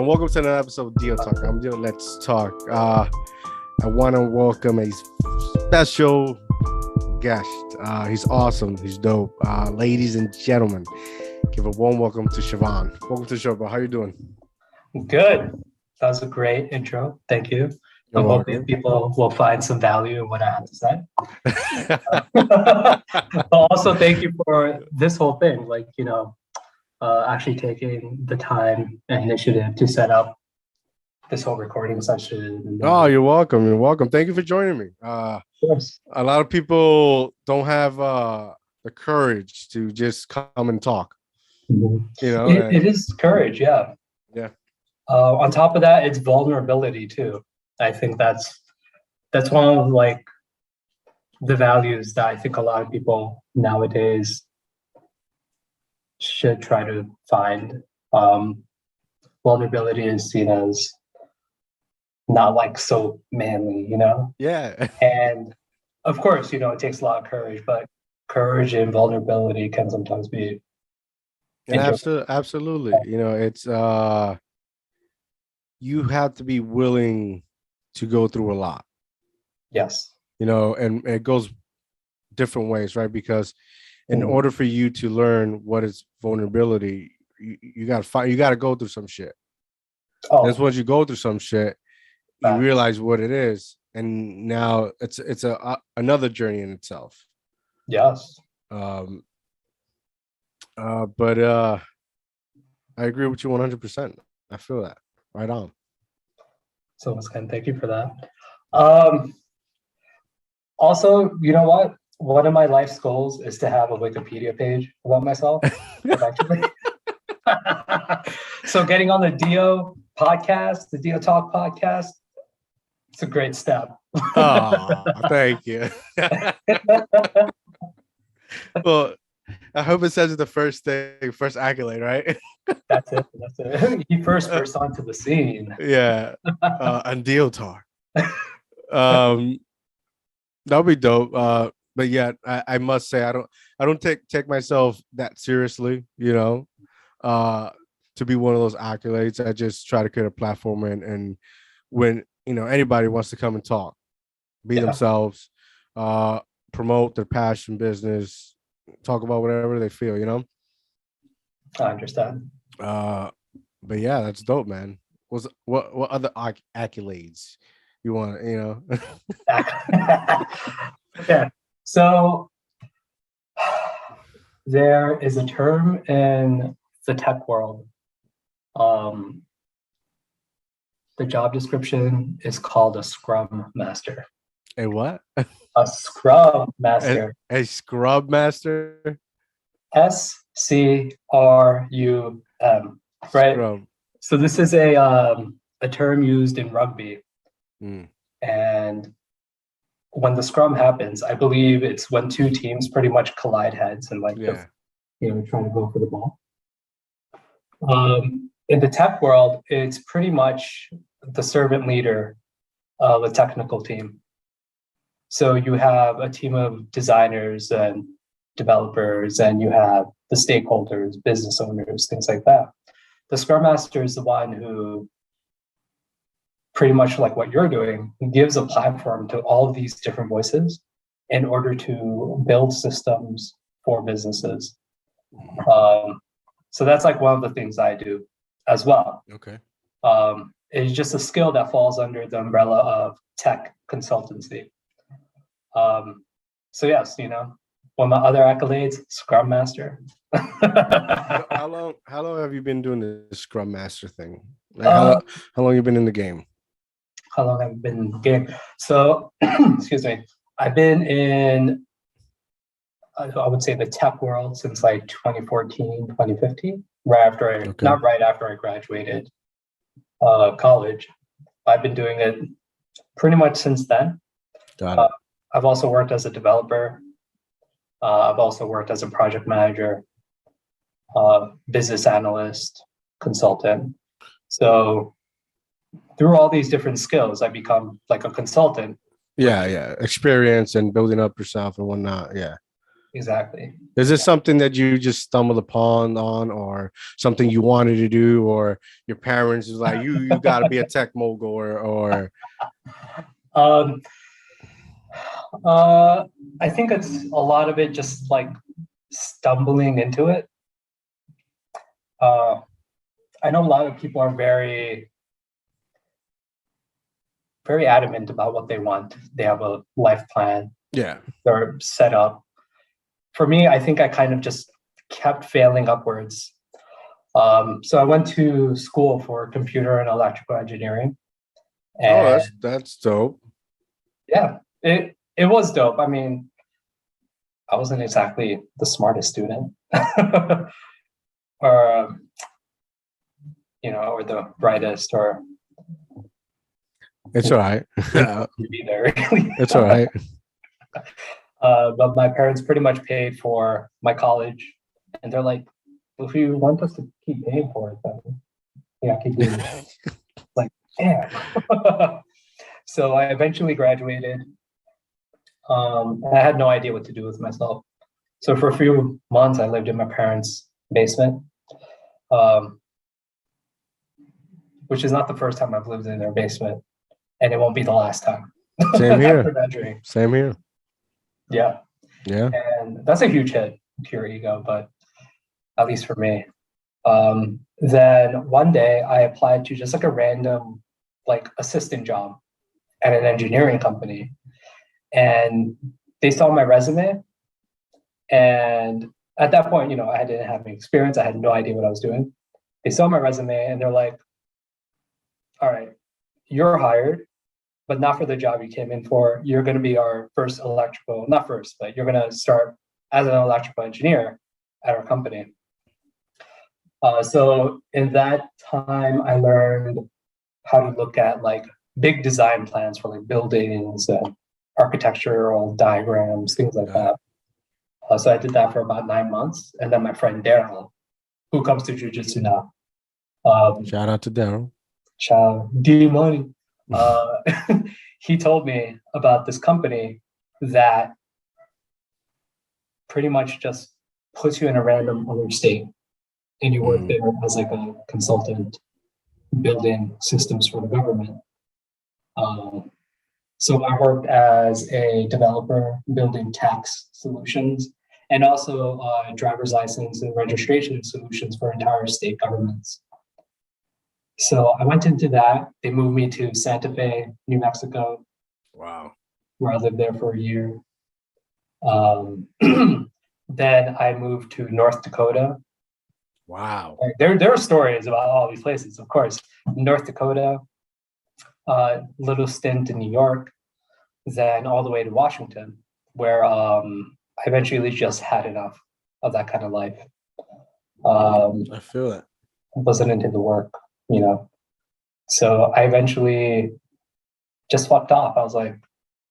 and welcome to another episode of DIOTALK. I'm doing Let's Talk. I want to welcome a special guest. He's awesome. He's dope. Ladies and gentlemen, give a warm welcome to Shivam. Welcome to the show, bro. How you doing? Good. That was a great intro. Thank you. I'm hoping people will find some value in what I have to say. But also thank you for this whole thing, actually taking the time and initiative to set up this whole recording session. Oh, you're welcome. You're welcome. Thank you for joining me. Of course. A lot of people don't have the courage to just come and talk. Mm-hmm. You know, it is courage, yeah. Yeah. On top of that, it's vulnerability too. I think that's one of the values that I think a lot of people nowadays should try to find. Vulnerability is seen as not so manly, Yeah. And of course, it takes a lot of courage, but courage and vulnerability can sometimes be. Absolutely. It's you have to be willing to go through a lot. Yes. And it goes different ways, right? Because in order for you to learn what is vulnerability, you got to go through some shit. Oh. And once you go through some shit, you realize what it is, and now it's another journey in itself. Yes. But I agree with you 100%. I feel that. Right on. So thank you for that. Also, you know what? One of my life's goals is to have a Wikipedia page about myself. Eventually. So getting on the DIOTALK podcast, it's a great step. Oh, thank you. Well, I hope it says the first accolade, right? That's it. He first burst onto the scene. Yeah. And DIOTALK. That'll be dope. But yeah, I must say I don't take myself that seriously, to be one of those accolades. I just try to create a platform and when anybody wants to come and talk, be themselves, promote their passion business, talk about whatever they feel, I understand. But yeah, that's dope, man. What other accolades you want, Okay, so there is a term in the tech world. The job description is called a Scrum Master. A what? A Scrum Master. A Scrum Master? SCRUM, right? Scrum. So this is a term used in rugby. And when the scrum happens, I believe it's when two teams pretty much collide heads and trying to go for the ball. In the tech world, it's pretty much the servant leader of a technical team. So you have a team of designers and developers, and you have the stakeholders, business owners, things like that. The Scrum Master is the one who, pretty much like what you're doing, gives a platform to all of these different voices in order to build systems for businesses. So that's one of the things I do as well. Okay. It's just a skill that falls under the umbrella of tech consultancy. So yes, one of my other accolades, Scrum Master. How long have you been doing the Scrum Master thing? How long have you been in the game? How long have I been in the game? So, excuse me, I've been in, I would say, the tech world since 2014, 2015, not right after I graduated college. I've been doing it pretty much since then. Got it. I've also worked as a developer. I've also worked as a project manager, business analyst, consultant. So through all these different skills, I become a consultant. Yeah. Experience and building up yourself and whatnot. Yeah. exactly. Is this something that you just stumbled upon on, or something you wanted to do, or your parents was like, you got to be a tech mogul, or Um, uh, I think it's a lot of it just like stumbling into it. Uh, I know a lot of people are very, very adamant about what they want. They have a life plan. yeah. They're set up. For me, I think I kind of just kept failing upwards. So I went to school for computer and electrical engineering, Oh, and that's dope. yeah, it was dope. I mean, I wasn't exactly the smartest student, or or the brightest, or It's all right. to be there really. It's all right. But my parents pretty much paid for my college, and they're like, "If you want us to keep paying for it, then yeah, keep doing it." Like, yeah. So I eventually graduated. I had no idea what to do with myself. So for a few months, I lived in my parents' basement, um, which is not the first time I've lived in their basement, and it won't be the last time. Same here. After graduating. Same here. Yeah. Yeah. And that's a huge hit to your ego, but at least for me. Then one day I applied to just like a random like assistant job at an engineering company. And they saw my resume. And at that point, I didn't have any experience. I had no idea what I was doing. They saw my resume and they're like, all right, you're hired, but not for the job you came in for. You're going to be our first electrical, not first, but you're going to start as an electrical engineer at our company. So in that time, I learned how to look at like big design plans for like buildings and architectural diagrams, things like that. So I did that for about 9 months. And then my friend Daryl, who comes to Jiu-Jitsu now. Shout out to Daryl. Shout D Money. He told me about this company that pretty much just puts you in a random other state and you work there as like a consultant building systems for the government. So I worked as a developer building tax solutions and also driver's license and registration solutions for entire state governments. So I went into that. They moved me to Santa Fe, New Mexico. Wow. Where I lived there for a year. Then I moved to North Dakota. Wow. There are stories about all these places, of course. North Dakota, little stint in New York, then all the way to Washington, where I eventually just had enough of that kind of life. I feel it. Wasn't into the work, So I eventually just fucked off. I was like,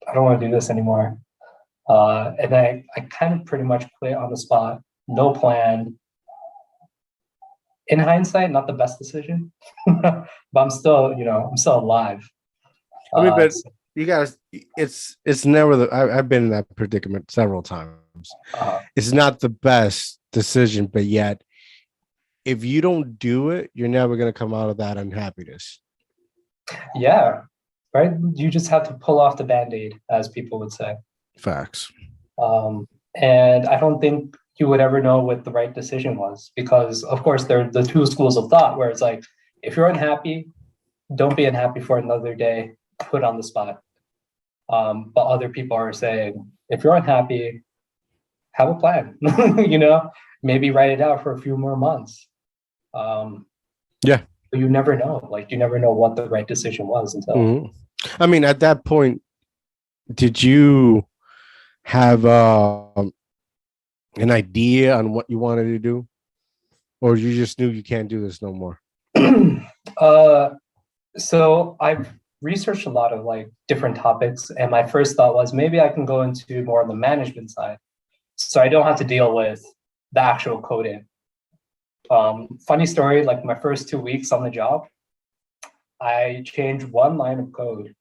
I don't want to do this anymore. And I kind of pretty much quit on the spot, no plan. In hindsight, not the best decision, but I'm still, I'm still alive. I mean, but you guys, it's never I've been in that predicament several times. It's not the best decision, but yet, if you don't do it, you're never going to come out of that unhappiness. Yeah, right. You just have to pull off the Band-Aid, as people would say. Facts. And I don't think you would ever know what the right decision was, because of course there are the two schools of thought where it's like, if you're unhappy, don't be unhappy for another day, put on the spot. But other people are saying, if you're unhappy, have a plan, maybe write it out for a few more months. Yeah. But you never know. Like, you never know what the right decision was until. I mean, at that point, did you have an idea on what you wanted to do, or you just knew you can't do this no more? So I've researched a lot of like different topics, and my first thought was maybe I can go into more on the management side, so I don't have to deal with the actual coding. Funny story, like my first 2 weeks on the job, I changed one line of code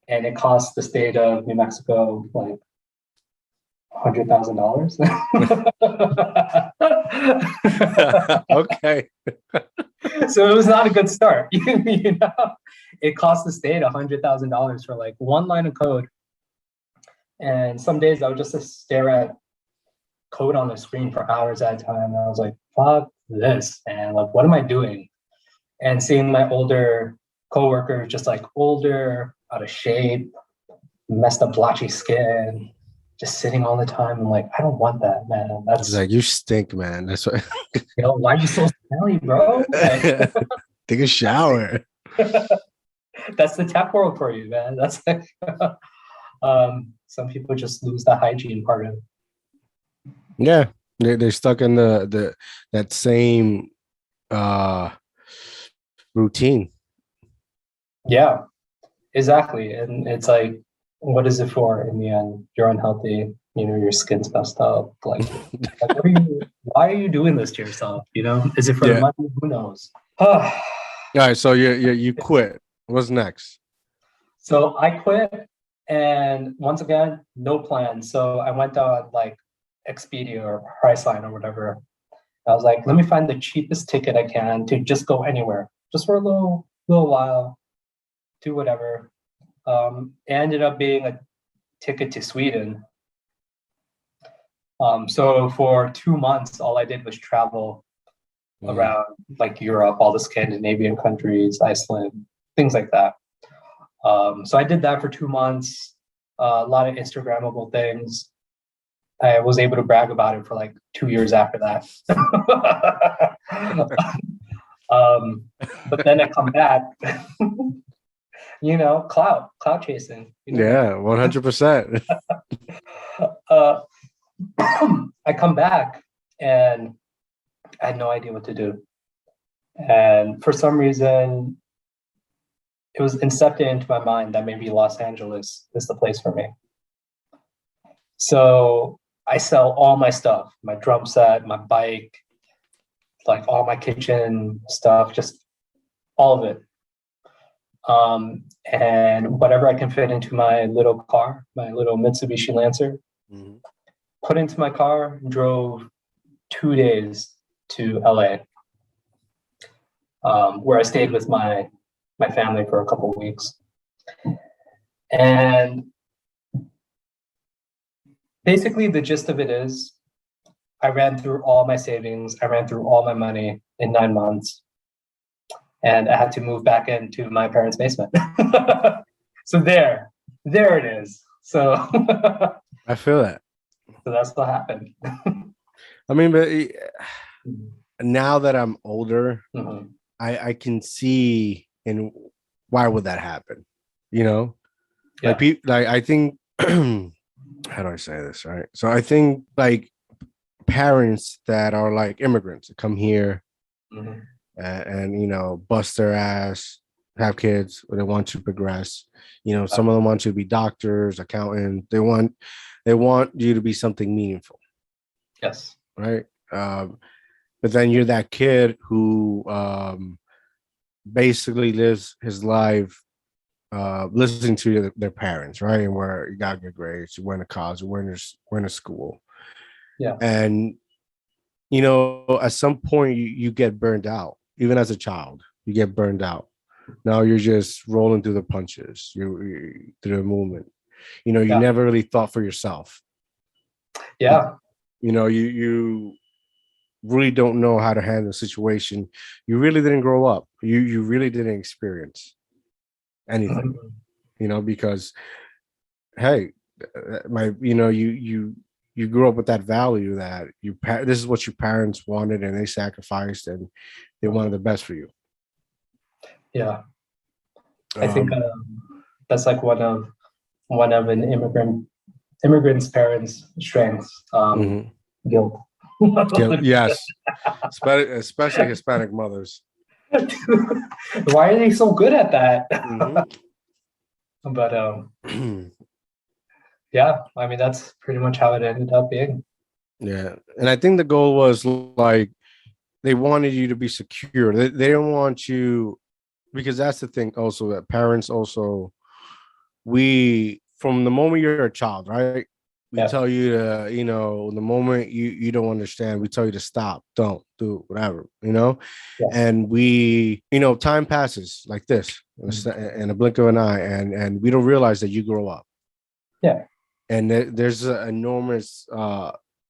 and it cost the state of New Mexico like $100,000. Okay. So it was not a good start. You know, it cost the state $100,000 for like one line of code. And some days I would just stare at code on the screen for hours at a time. And I was like, fuck this, man. Like, what am I doing? And seeing my older coworkers just like older, out of shape, messed up blotchy skin, just sitting all the time. I'm like, I don't want that, man. That's It's like, you stink, man. That's what. you know, why are you so smelly, bro? Like, Take a shower. that's the tech world for you, man. That's like, some people just lose the hygiene part of it. Yeah, they're stuck in that same routine. Yeah, exactly. And it's like, what is it for in the end? You're unhealthy, you know, your skin's messed up. Like why are you doing this to yourself? You know, is it for the Yeah. money? Who knows? All right, so you quit. What's next? So I quit, and once again, no plan. So I went on like Expedia or Priceline or whatever. I was like, let me find the cheapest ticket I can to just go anywhere, just for a little while, do whatever. It ended up being a ticket to Sweden. So for 2 months, all I did was travel around like Europe, all the Scandinavian countries, Iceland, things like that. So I did that for 2 months, a lot of Instagrammable things. I was able to brag about it for like 2 years after that. But then I come back, you know, clout chasing. You know? Yeah, 100%. I come back and I had no idea what to do. And for some reason, it was incepted into my mind that maybe Los Angeles is the place for me. So I sell all my stuff, my drum set, my bike, like all my kitchen stuff, just all of it. And whatever I can fit into my little car, my little Mitsubishi Lancer, put into my car, drove 2 days to LA, where I stayed with my family for a couple of weeks. And basically the gist of it is I ran through all my savings, I ran through all my money in 9 months, and I had to move back into my parents' basement. So there it is. So I feel that. So that's what happened. I mean, but now that I'm older, Mhm. I can see and why would that happen? You know, Yeah. like I think how do I say this? Right. So I think like parents that are like immigrants that come here Mhm. and you know, bust their ass, have kids, or they want to progress. You know, some of them want to be doctors, accountants. They want you to be something meaningful. Yes. Right. But then you're that kid who basically lives his life listening to their parents, right? And where you got good grades, you went to college, you went to school. Yeah. And you know, at some point you get burned out. Even as a child, you get burned out. Now you're just rolling through the punches, you through the movement. You know, you never really thought for yourself. Yeah. You know, you really don't know how to handle a situation. You really didn't grow up. You really didn't experience anything. Mhm. You know, because hey, you grew up with that value that this is what your parents wanted and they sacrificed and they wanted the best for you. Yeah. I think that's like one of an immigrant's parents' strengths. Guilt. Yes, especially Hispanic mothers. Why are they so good at that? But yeah, I mean that's pretty much how it ended up being. Yeah, and I think the goal was like they wanted you to be secure. They don't want you, because that's the thing. Also, that parents also, we from the moment you're a child, right? We tell you to, the moment you don't understand, we tell you to stop, don't do whatever, and we, time passes like this in a blink of an eye, and we don't realize that you grow up. Yeah. And there's an enormous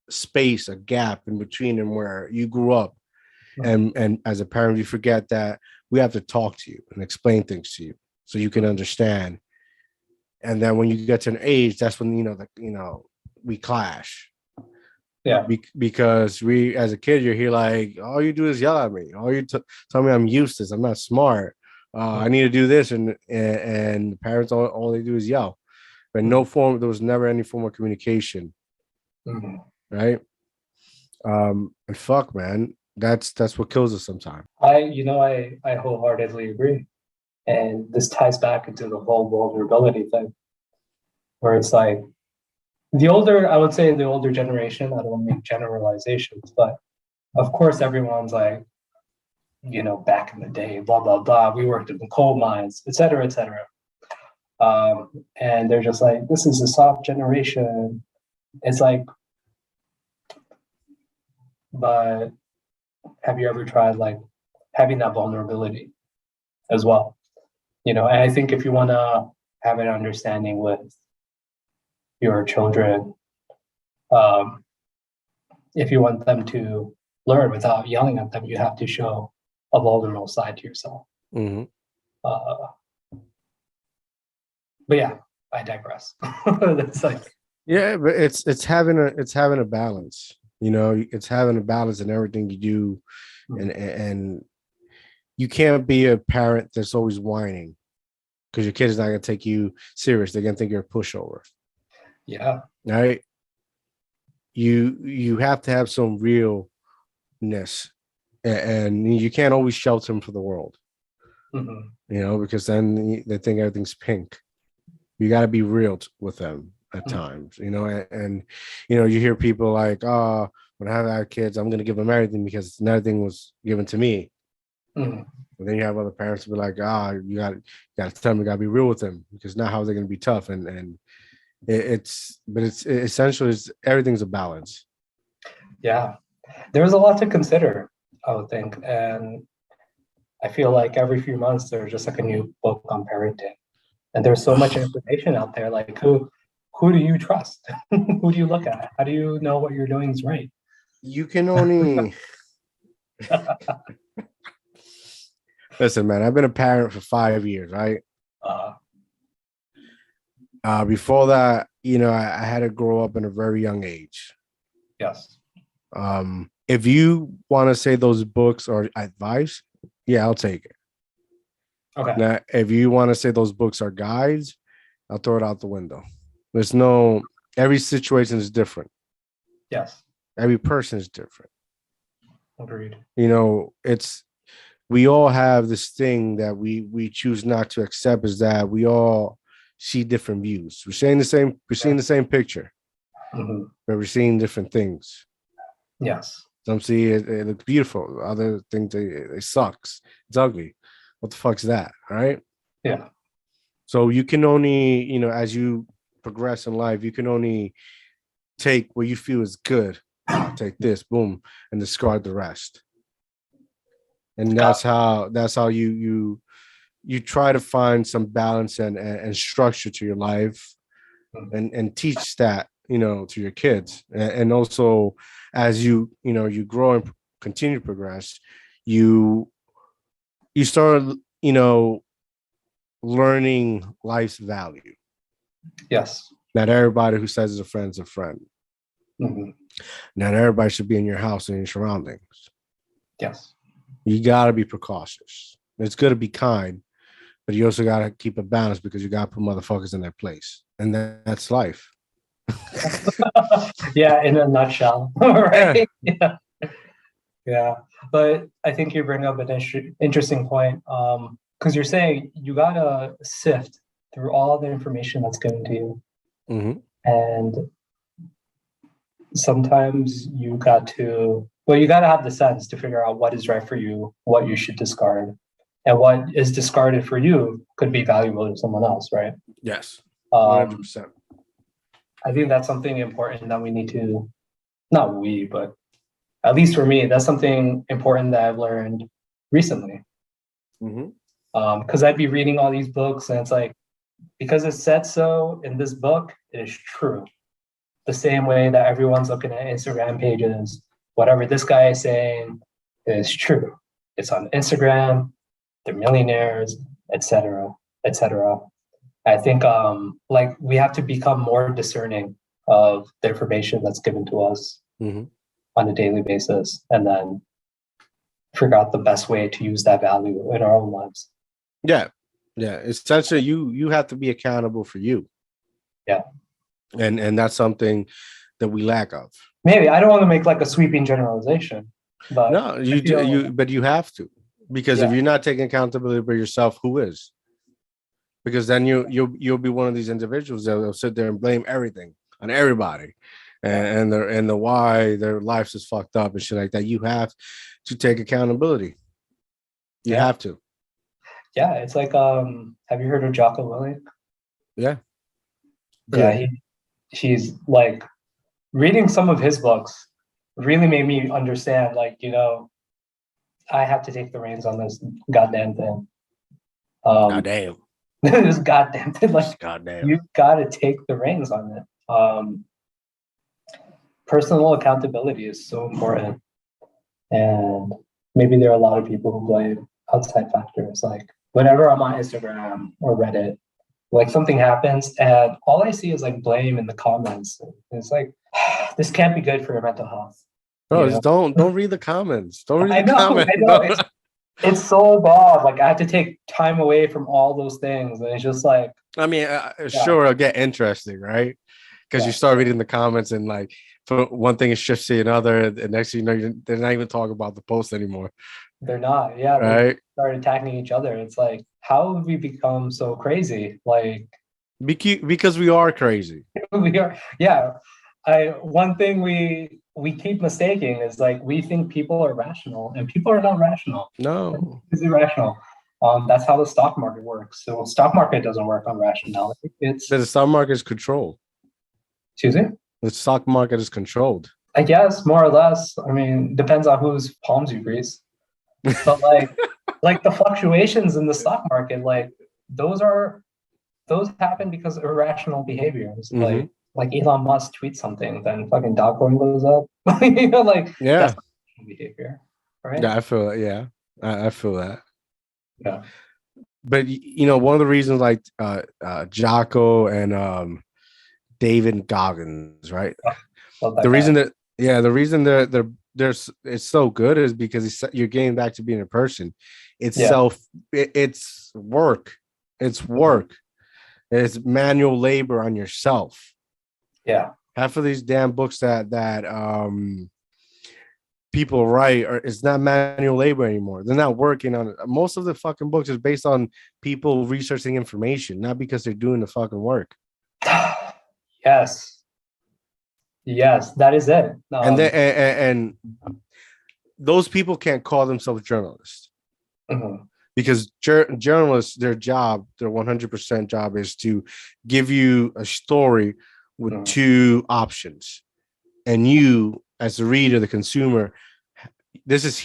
space, a gap in between them where you grew up. And as a parent, you forget that we have to talk to you and explain things to you so you can understand. And then when you get to an age, that's when, we clash. Yeah. Because we, as a kid, you're here like, all you do is yell at me. All you tell me I'm useless. I'm not smart. I need to do this. And the parents, all they do is yell. But there was never any form of communication. Right. And fuck, man, that's what kills us sometimes. I wholeheartedly agree. And this ties back into the whole vulnerability thing, where it's like the older generation, I don't want to make generalizations, but of course everyone's like, back in the day, blah, blah, blah, we worked in the coal mines, et cetera, et cetera. And they're just like, this is a soft generation. It's like, but have you ever tried like having that vulnerability as well? And I think if you want to have an understanding with your children, if you want them to learn without yelling at them, you have to show a vulnerable side to yourself. But yeah, I digress. That's like, yeah, but it's having a balance. It's having a balance in everything you do, and you can't be a parent that's always whining because your kid is not gonna take you serious. They're gonna think you're a pushover. Yeah. Right. You have to have some realness, and you can't always shelter them for the world. Because then they think everything's pink. You got to be real with them at times, and you hear people like, oh, when I have kids, I'm going to give them everything because nothing was given to me. And then you have other parents who be like, you got to tell them, you got to be real with them because now how are they going to be tough? And it's essentially everything's a balance. Yeah, there's a lot to consider, I would think. And I feel like every few months, there's just like a new book on parenting. And there's so much information out there. Like, who do you trust? Who do you look at? How do you know what you're doing is right? You can only listen, man. I've been a parent for 5 years, right? Before that, I had to grow up in a very young age. Yes. If you want to say those books are advice, yeah, I'll take it. Okay. Now, if you want to say those books are guides, I'll throw it out the window. Every situation is different. Yes. Every person is different. Agreed. We all have this thing that we choose not to accept, is that we all see different views. We're seeing the same picture, but we're seeing different things. Yes. Some see it looks beautiful. Other things it sucks. It's ugly. What the fuck's that? All right. Yeah. So you can only, as you progress in life, you can only take what you feel is good. Take this, boom, and discard the rest. And that's how you try to find some balance and structure to your life, and teach that, to your kids. And also, as you grow and continue to progress, you start, learning life's value. Yes. Not everybody who says is a friend is a friend. Not everybody should be in your house and your surroundings. Yes. You got to be precautious. It's good to be kind, but you also got to keep a balance because you got to put motherfuckers in their place. And that's life. Yeah, in a nutshell. Right? Yeah. Yeah. But I think you bring up an interesting point, because you're saying you got to sift through all the information that's given to you. And sometimes you got to have the sense to figure out what is right for you, what you should discard, and what is discarded for you could be valuable to someone else, right? Yes, 100%. I think that's something important that we need to, not we, but at least for me, that's something important that I've learned recently. Because I'd be reading all these books and it's like, because it said so in this book, it is true. The same way that everyone's looking at Instagram pages, whatever this guy is saying is true. It's on Instagram, they're millionaires, etc., etc. I think like we have to become more discerning of the information that's given to us on a daily basis, and then figure out the best way to use that value in our own lives. Yeah. Essentially, you have to be accountable for you. Yeah. And that's something that we lack of. Maybe I don't want to make like a sweeping generalization, but no, but you have to, because if you're not taking accountability for yourself, who is? Because then you'll be one of these individuals that will sit there and blame everything on everybody, and the why their lives is fucked up and shit like that. You have to take accountability. You have to. Yeah, it's like have you heard of Jocko Willink? Yeah. Yeah, he's like, reading some of his books really made me understand, like, you know, I have to take the reins on this goddamn thing. Goddamn. This goddamn thing, like, goddamn. You gotta take the reins on it. Personal accountability is so important. And maybe there are a lot of people who blame outside factors. Like, whenever I'm on Instagram or Reddit, like something happens and all I see is like blame in the comments. It's like, this can't be good for your mental health. Bro, just don't read the comments. Don't read the comments. I know. It's so bad. Like, I have to take time away from all those things. And it's just like, I mean, sure, it'll get interesting, right? Because you start reading the comments and like, for one thing, it shifts to another. And next thing you know, they're not even talking about the post anymore. They're not. Yeah. Right. They start attacking each other. It's like, how have we become so crazy? Like, because we are crazy. We are. Yeah. One thing we keep mistaking is like, we think people are rational, and people are not rational. No. It's irrational. That's how the stock market works. So stock market doesn't work on rationality. The stock market is controlled. Excuse me? The stock market is controlled. I guess, more or less. I mean, depends on whose palms you grease. But like the fluctuations in the stock market, like those happen because of irrational behaviors. Like Elon Musk tweets something, then fucking Dogecoin goes up. You know, like, that's behavior, right? Yeah, I feel that. Yeah, I feel that. Yeah. But you know, one of the reasons, like Jocko and David Goggins, right? The reason that there's it's so good is because you're getting back to being a person. It's it's work. It's work. It's manual labor on yourself. Yeah. Half of these damn books that people write it's not manual labor anymore. They're not working on it. Most of the fucking books is based on people researching information, not because they're doing the fucking work. Yes, that is it. And those people can't call themselves journalists. Because journalists, their 100% job is to give you a story with two options, and you, as the reader, the consumer, this is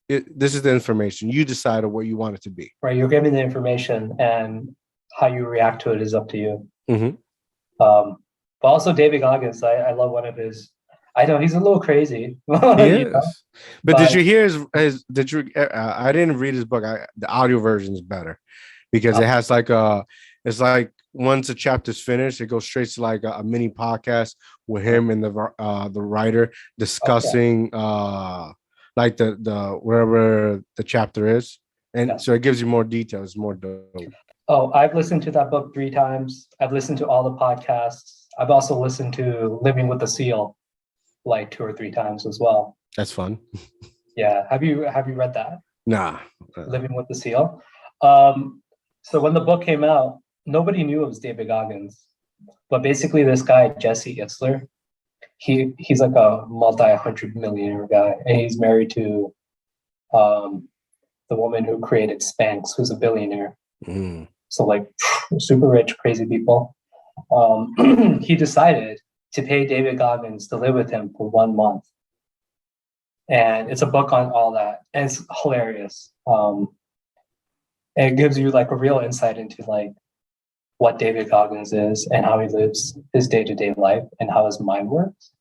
the information. You decide on what you want it to be. Right, you're given the information, and how you react to it is up to you. But also David Goggins, I love one of his. I know he's a little crazy. He is. But did you hear his? Did you? I didn't read his book. The audio version is better because it has like it's like once a chapter's finished, it goes straight to like a mini podcast with him and the writer discussing like the wherever the chapter is, and so it gives you more details, more dope. Oh, I've listened to that book 3 times. I've listened to all the podcasts. I've also listened to Living with the Seal like 2 or 3 times as well. That's fun. Yeah. Have you read that? Nah. Living with the Seal. So when the book came out, nobody knew it was David Goggins. But basically this guy, Jesse Itzler, he's like a multi-hundred-millionaire guy, and he's married to the woman who created Spanx, who's a billionaire. So like super rich, crazy people. he decided to pay David Goggins to live with him for 1 month. And it's a book on all that. And it's hilarious. And it gives you like a real insight into like what David Goggins is and how he lives his day-to-day life and how his mind works.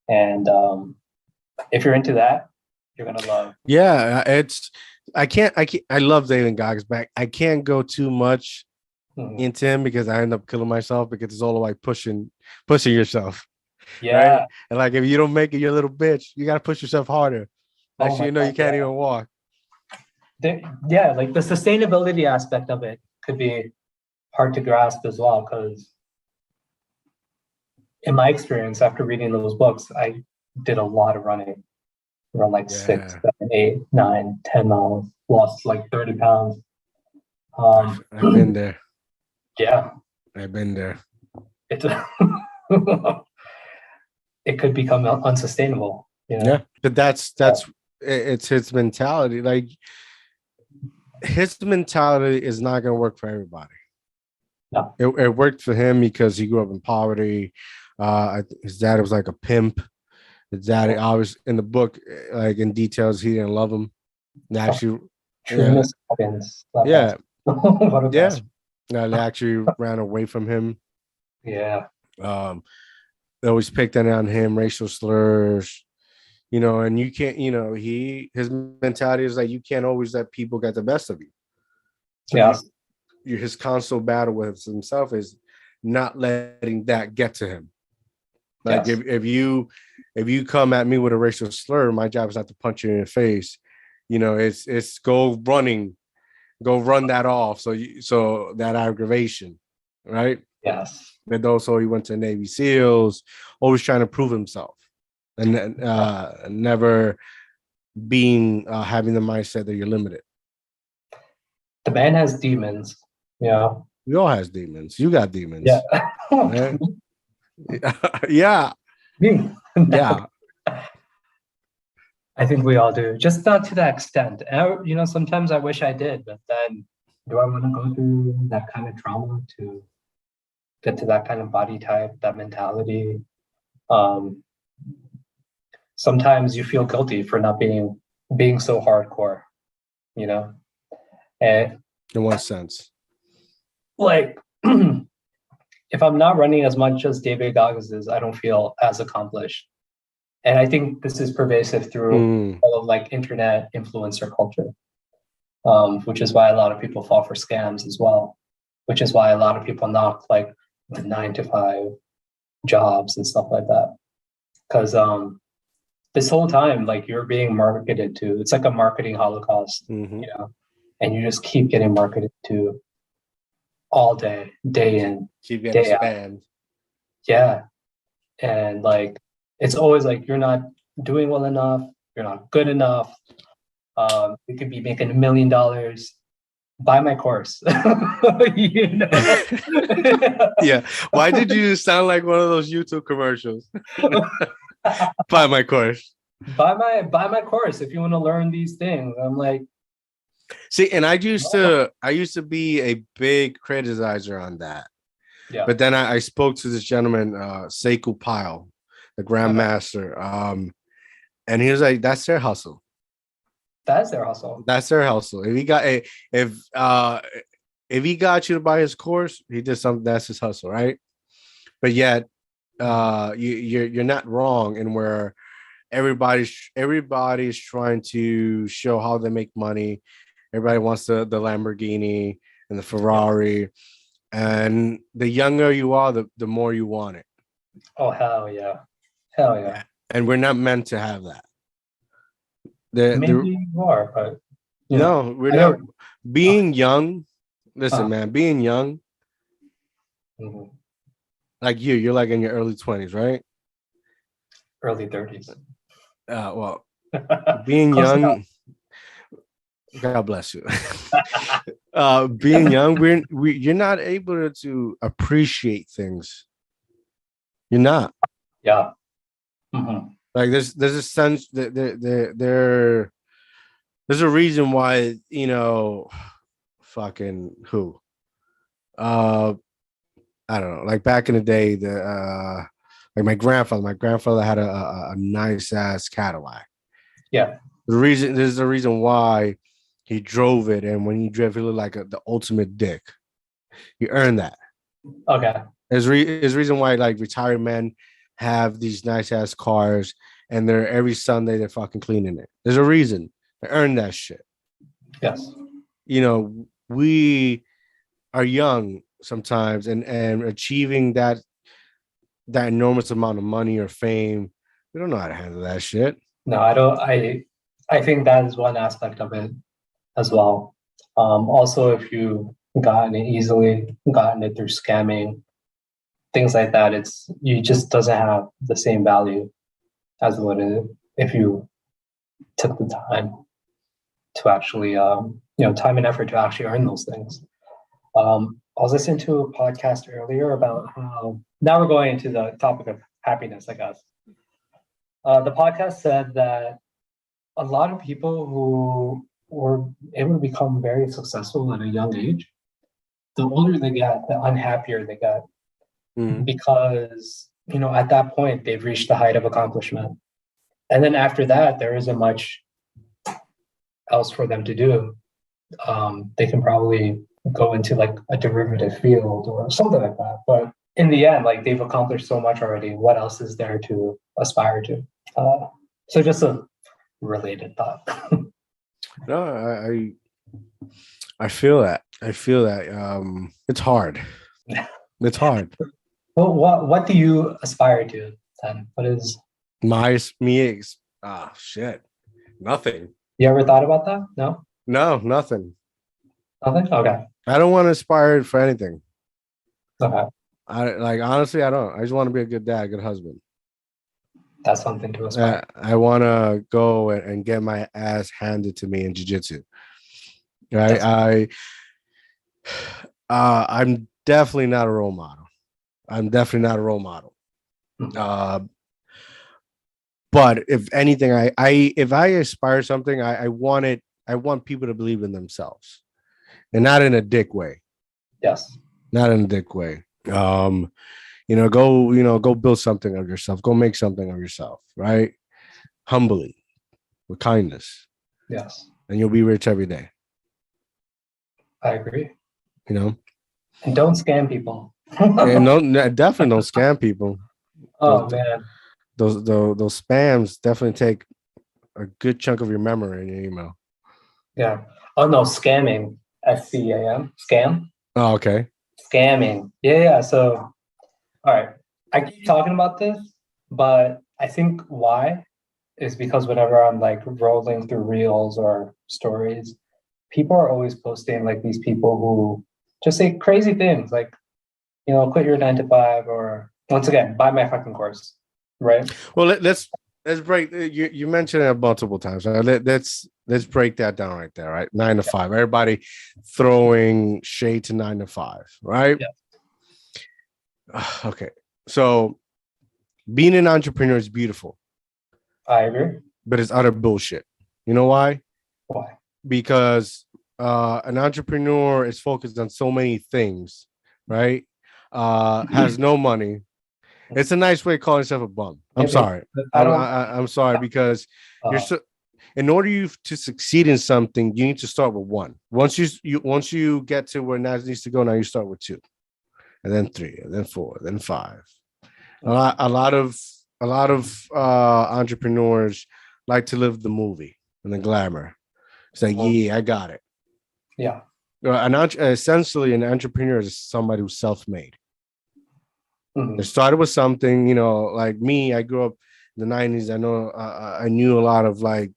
And if you're into that, you're gonna love. Yeah, I love David Goggins back. I can't go too much into him because I end up killing myself because it's all like pushing yourself. Yeah. Right? And like if you don't make it, you're a little bitch. You gotta push yourself harder. Next thing you know, you can't even walk. Yeah, like the sustainability aspect of it could be hard to grasp as well, because in my experience, after reading those books, I did a lot of running. Run like 6, 7, 8, 9, 10 miles, lost like 30 pounds. I've been there. Yeah. I've been there. It could become unsustainable. You know? Yeah, but that's it's his mentality. Like his mentality is not going to work for everybody. No. It worked for him because he grew up in poverty. His dad was like a pimp. His dad, always in the book, like in details, he didn't love him. Actually, yeah. Yeah. No, they actually ran away from him. Yeah. They always picked on him, racial slurs, you know, and you can't, you know, his mentality is like you can't always let people get the best of you. So yeah. His constant battle with himself is not letting that get to him. Like if you come at me with a racial slur, my job is not to punch you in the face. You know, it's go run that off. So that aggravation, right? Yes. But also he went to Navy SEALs, always trying to prove himself, and never being having the mindset that you're limited. The man has demons. Yeah. We all has demons. You got demons. Yeah. Right? Yeah. Yeah. I think we all do, just not to that extent. You know, sometimes I wish I did, but then do I want to go through that kind of trauma to get to that kind of body type, that mentality? Sometimes you feel guilty for not being so hardcore, you know? And in what sense? Like, if I'm not running as much as David Goggins is, I don't feel as accomplished. And I think this is pervasive through all of like internet influencer culture, which is why a lot of people fall for scams as well, which is why a lot of people knock like the 9-to-5 jobs and stuff like that. Because this whole time, like you're being marketed to, it's like a marketing holocaust, you know, and you just keep getting marketed to all day, day in, keep getting day spammed. Out. Yeah. And like, it's always like, you're not doing well enough. You're not good enough. You could be making $1 million. Buy my course. You know? Yeah. Why did you sound like one of those YouTube commercials? Buy my course. Buy my course if you want to learn these things. I'm like, see, and I used to be a big criticizer on that. Yeah. But then I spoke to this gentleman, Sekou Pyle, the Scrum Master. And he was like, that's their hustle. That's their hustle. That's their hustle. If he got you to buy his course, he did something. That's his hustle, right? But yet, you're not wrong in where everybody's trying to show how they make money. Everybody wants the Lamborghini and the Ferrari, and the younger you are, the more you want it. Oh hell yeah, hell yeah! And we're not meant to have that. Maybe you are, but no, we're not. Being young, listen, man. Being young, like you're like in your early 20s, right? Early 30s. Well, being young. God bless you. Being young, you're not able to appreciate things. You're not. Yeah. Like there's a sense that there's a reason why, you know, fucking who, I don't know, like back in the day, the like my grandfather had a nice ass Cadillac. Yeah. There's a reason why he drove it, and when he drove, he looked like the ultimate dick. He earned that. Okay. There's reason why like retired men have these nice ass cars, and they're every Sunday they're fucking cleaning it. There's a reason. They earn that shit. Yes. You know, we are young sometimes, and achieving that enormous amount of money or fame, we don't know how to handle that shit. No, I don't. I think that is one aspect of it as well. Also, if you gotten it easily, gotten it through scamming, things like that, it's you just doesn't have the same value as what it if you took the time to actually, time and effort to actually earn those things. I was listening to a podcast earlier about how now we're going into the topic of happiness, I guess. The podcast said that a lot of people who were able to become very successful at a young age, the older they get, the unhappier they get because, at that point, they've reached the height of accomplishment. And then after that, there isn't much else for them to do. They can probably go into like a derivative field or something like that. But in the end, like they've accomplished so much already. What else is there to aspire to? So just a related thought. No, I feel that. I feel that. It's hard. It's hard. Well, what do you aspire to then? What is Shit. Nothing. you ever thought about that? No? No, nothing. Nothing? Okay. I don't want to aspire for anything. Okay. I like honestly, I don't. I just want to be a good dad, good husband. That's something to aspire. I want to go and get my ass handed to me in jiu-jitsu. Right? I'm definitely not a role model. Mhm. But if anything, if I aspire something, I want people to believe in themselves, and not in a dick way. Yes. Not in a dick way. Go build something of yourself. Go make something of yourself, right? Humbly, with kindness, Yes. and you'll be rich every day. I agree. You know, And don't scam people. and definitely don't scam people. Oh man. Those spams definitely take a good chunk of your memory in your email. Yeah. Oh no, scamming. SCAM. Scam. Oh, okay. Scamming. Yeah. So, all right. I keep talking about this, but I think why is because whenever I'm like rolling through reels or stories, people are always posting like these people who just say crazy things like, quit your 9 to 5 or once again, buy my fucking course. Right. Well, let's break. You mentioned it multiple times. Let's break that down right there. Right, 9 to 5. Everybody throwing shade to 9 to 5. Right. Yeah. Okay. So being an entrepreneur is beautiful. I agree. But it's utter bullshit. You know why? Why? Because an entrepreneur is focused on so many things, right? Has no money. It's a nice way of calling yourself a bum. I'm sorry. I'm sorry because you're so. In order to succeed in something, you need to start with one. Once you get to where that needs to go, now you start with 2, and then 3, and then 4, then 5. A lot of entrepreneurs like to live the movie and the glamour. It's like, yeah, I got it. Yeah. Essentially, an entrepreneur is somebody who's self-made. Mm-hmm. They started with something, like me. I grew up in the 90s. I know I knew a lot of like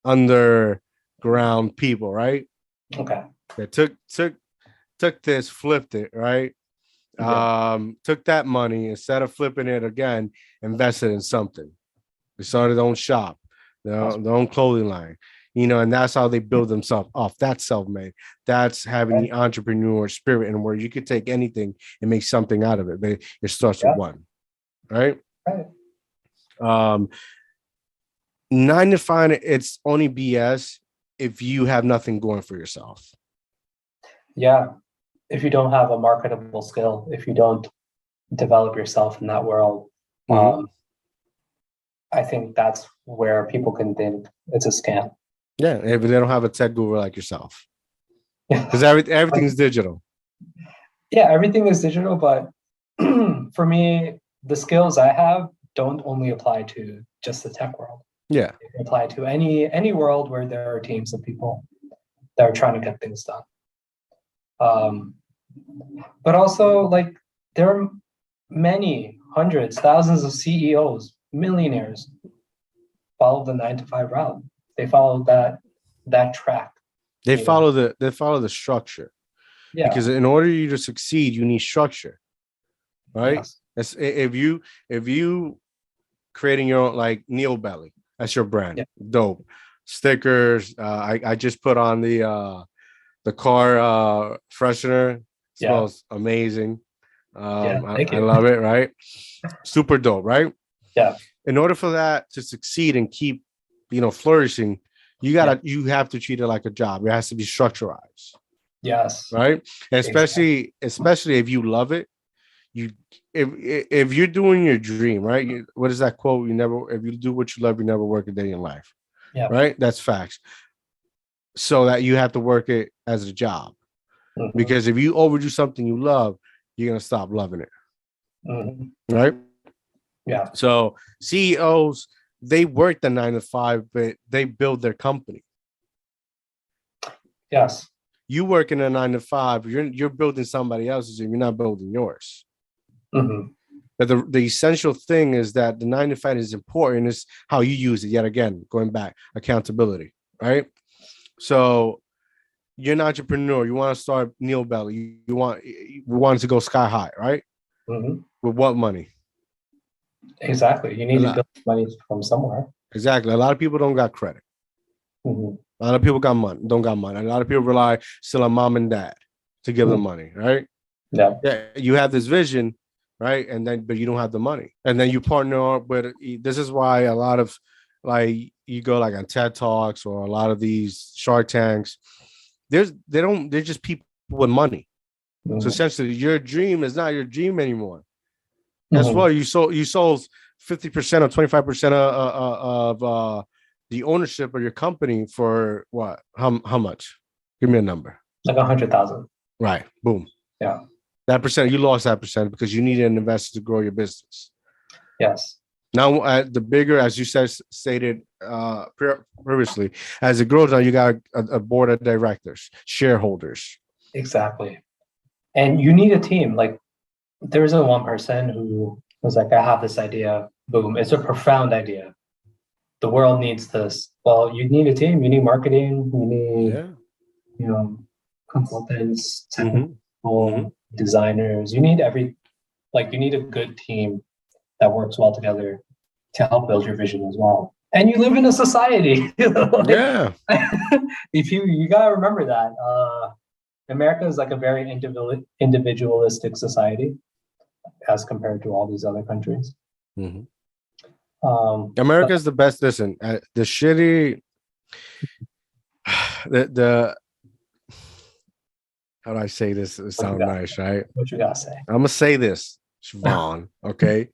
underground people, right? Okay. That took this, flipped it, right? Yeah. Took that money, instead of flipping it again, invested in something. They started their own shop, their own clothing line, and that's how they build themselves off. That's self-made. That's having the entrepreneur spirit, and where you could take anything and make something out of it. But it starts with one, right? Right. 9 to 5, it's only BS if you have nothing going for yourself. Yeah. if you don't have a marketable skill, if you don't develop yourself in that world, I think that's where people can think it's a scam. Yeah, if they don't have a tech guru like yourself, Yeah, because everything's digital. yeah, everything is digital, but for me, the skills I have don't only apply to just the tech world. Yeah, They apply to any world where there are teams of people that are trying to get things done. But also, like, there are many hundreds, thousands of CEOs, millionaires follow the 9 to 5 route. They follow that track. they follow the structure. Yeah. Because in order you to succeed, you need structure, right? Yes. If you creating your own, like Neil Belly, that's your brand, dope. Stickers. I just put on the car freshener. Smells amazing. I love it, right? Super dope, right? Yeah. In order for that to succeed and keep, flourishing, you have to treat it like a job. It has to be structurized. Yes. Right. Especially if you love it. If you're doing your dream, right? What is that quote? If you do what you love, you never work a day in your life. Yeah. Right. That's facts. So that you have to work it as a job. Mm-hmm. Because if you overdo something you love, you're going to stop loving it. Mm-hmm. Right. Yeah. So CEOs, they work the 9 to 5, but they build their company. Yes. You work in a 9 to 5, you're building somebody else's and you're not building yours. Mm-hmm. But the essential thing is that the 9 to 5 is important. It's how you use it. Yet again, going back, accountability, right? So you're an entrepreneur. You want to start Neil Belly. You want to go sky high, right? Mm-hmm. With what money? Exactly. You need to build money from somewhere. Exactly. A lot of people don't got credit. Mm-hmm. A lot of people don't got money. A lot of people rely still on mom and dad to give them money, right? Yeah. You have this vision, right? But you don't have the money. And then you partner up with, this is why a lot of, like, you go like on TED Talks or a lot of these Shark Tanks, they're just people with money. Mm-hmm. So essentially your dream is not your dream anymore. Guess what? You sold 50% or 25% of the ownership of your company for what? How much? Give me a number. Like 100,000. Right. Boom. Yeah. That percent, you lost that percent because you needed an investor to grow your business. Yes. Now, the bigger, as you stated previously, as it grows, now you got a board of directors, shareholders. Exactly. And you need a team. Like, there isn't one person who was like, I have this idea. Boom. It's a profound idea. The world needs this. Well, you need a team. You need marketing. You need, consultants, technical designers. You need you need a good team that works well together to help build your vision as well. And you live in a society. If you gotta remember that America is like a very individualistic society as compared to all these other countries. Mm-hmm. America is the best. Listen, the shitty, the how do I say this? It sounds nice, right? What you gotta say? I'm gonna say this, Shivam. Okay,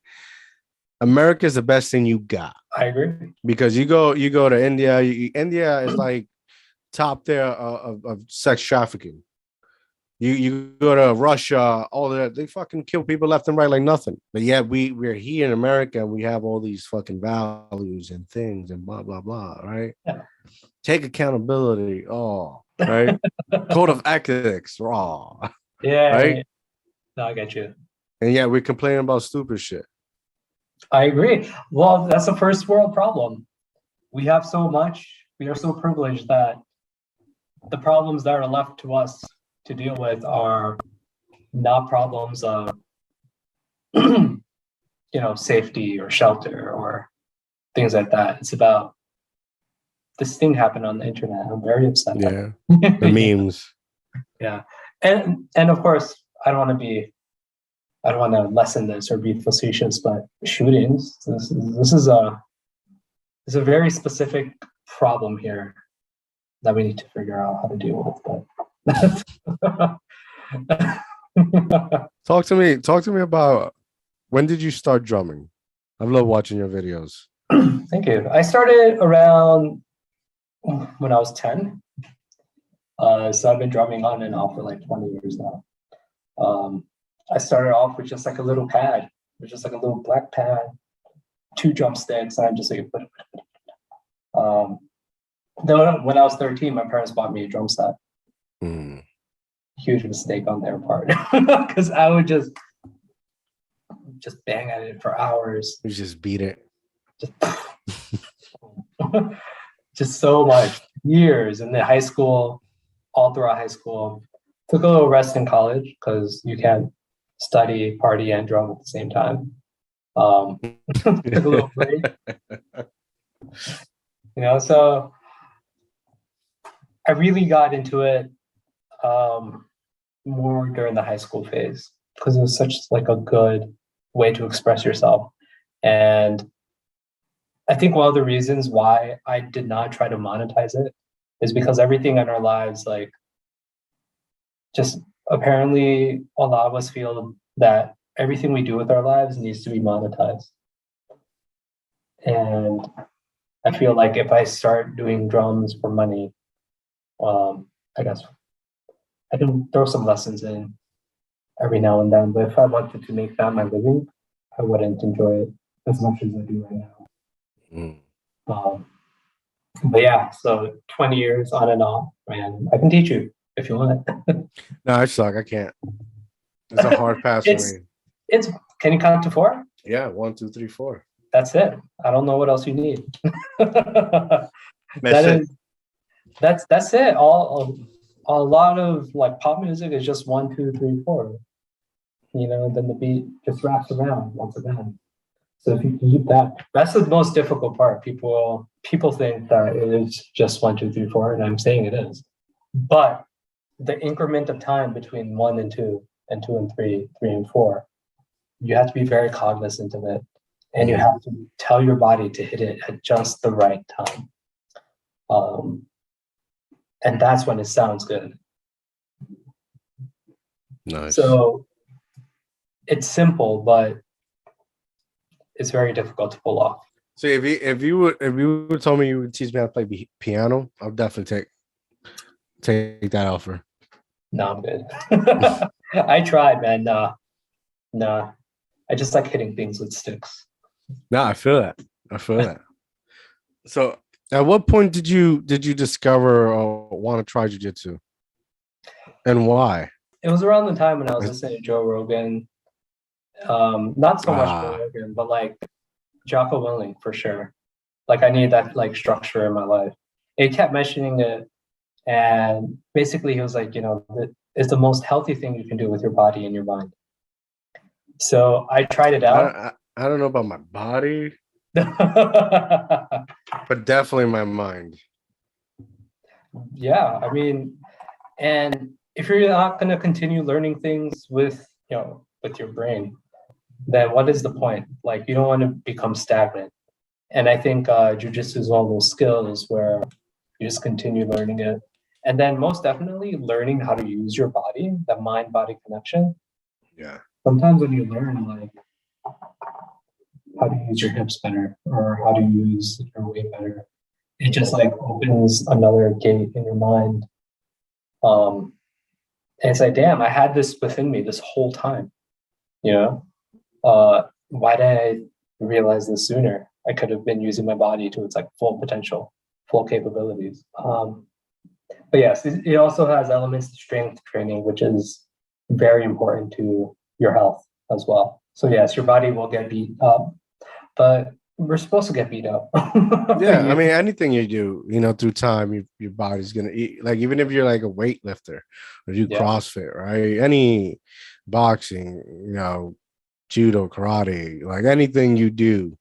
America is the best thing you got. I agree. Because you go to India. India is like top there of sex trafficking. You go to Russia, all that, they fucking kill people left and right like nothing. But yet we're here in America and we have all these fucking values and things and blah, blah, blah, right? Yeah. Take accountability. Oh, right. Code of ethics, raw. Yeah. Right? Yeah. No, I get you. And yeah, we're complaining about stupid shit. I agree. Well, that's a first world problem. We have so much. We are so privileged that the problems that are left to us to deal with are not problems of safety or shelter or things like that. It's about this thing happened on the internet. I'm very upset. Yeah. The memes. Yeah. And of course, I don't want to lessen this or be facetious, but shootings, this is a very specific problem here that we need to figure out how to deal with. But Talk to me. Talk to me about when did you start drumming? I love watching your videos. Thank you. I started around when I was 10. So I've been drumming on and off for like 20 years now. I started off with just like a little pad. It was just like a little black pad, 2 drumsticks, and I'm just like, then when I was 13, my parents bought me a drum set. Huge mistake on their part because I would just bang at it for hours. You just beat it. Just so much years. And then high school, all throughout high school, took a little rest in college because you can't study, party, and drum at the same time. Took a little break. So I really got into it more during the high school phase because it was such like a good way to express yourself. And I think one of the reasons why I did not try to monetize it is because everything in our lives, like, just apparently a lot of us feel that everything we do with our lives needs to be monetized. And I feel like if I start doing drums for money, I guess I can throw some lessons in every now and then. But if I wanted to make that my living, I wouldn't enjoy it as much as I do right now. But yeah, so 20 years on and off, and I can teach you if you want. No, I suck. I can't. It's a hard pass for me. Can you count to 4? Yeah, 1, 2, 3, 4. That's it. I don't know what else you need. That's it. A lot of like pop music is just 1, 2, 3, 4. Then the beat just wraps around once again. So if you can keep that's the most difficult part. People think that it is just 1, 2, 3, 4, and I'm saying it is. But the increment of time between 1 and 2, and 2 and 3, 3 and 4, you have to be very cognizant of it. And you have to tell your body to hit it at just the right time. And that's when it sounds good. Nice. So it's simple, but it's very difficult to pull off. So if you would tell me you would teach me how to play piano, I'll definitely take that offer. No, I'm good. I tried, man. Nah. I just like hitting things with sticks. No, I feel that. So at what point did you discover or want to try jiu-jitsu? And why? It was around the time when I was listening to Joe Rogan. Not so much Joe Rogan, but like Jocko Willink for sure. Like I need that like structure in my life. He kept mentioning it, and basically he was like, it's the most healthy thing you can do with your body and your mind. So I tried it out. I don't know about my body, but definitely my mind. Yeah, I mean, and if you're not going to continue learning things with your brain, then what is the point? Like, you don't want to become stagnant. And I think jiu-jitsu is one of those skills where you just continue learning it. And then most definitely learning how to use your body, the mind-body connection. Yeah. Sometimes when you learn like how to use your hips better or how to use your weight better, it just like opens another gate in your mind. And it's like, damn, I had this within me this whole time. Why didn't I realize this sooner? I could have been using my body to its like full potential, full capabilities. But yes, it also has elements of strength training, which is very important to your health as well. So yes, your body will get beat up, but we're supposed to get beat up. Yeah, I mean, anything you do, through time, your body's gonna eat. Like even if you're like a weightlifter or do CrossFit, right? Any boxing, judo, karate, like anything you do,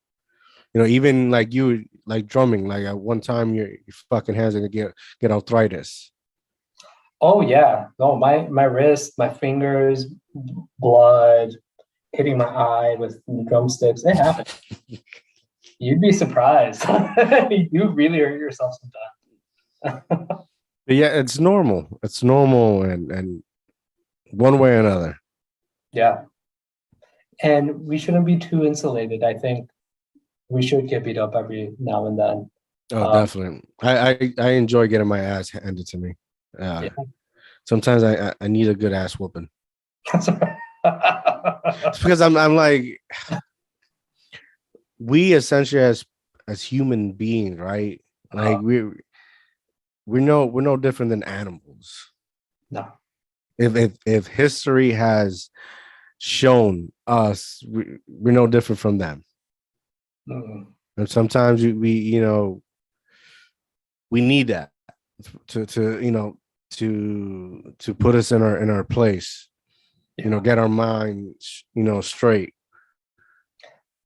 even like you like drumming, like at one time your fucking hands are gonna get arthritis. Oh yeah, no, my wrist, my fingers, blood, hitting my eye with drumsticks. It happened. You'd be surprised. You really hurt yourself sometimes. But yeah, it's normal. It's normal, and one way or another. Yeah. And we shouldn't be too insulated. I think we should get beat up every now and then. Oh, definitely. I enjoy getting my ass handed to me. Yeah. Sometimes I need a good ass whooping. That's right. It's because I'm like, we essentially as human beings, right? Like we're no different than animals. No. If history has shown us, we're no different from them. Mm. And sometimes we need that to to put us in our place. Yeah. Get our minds straight.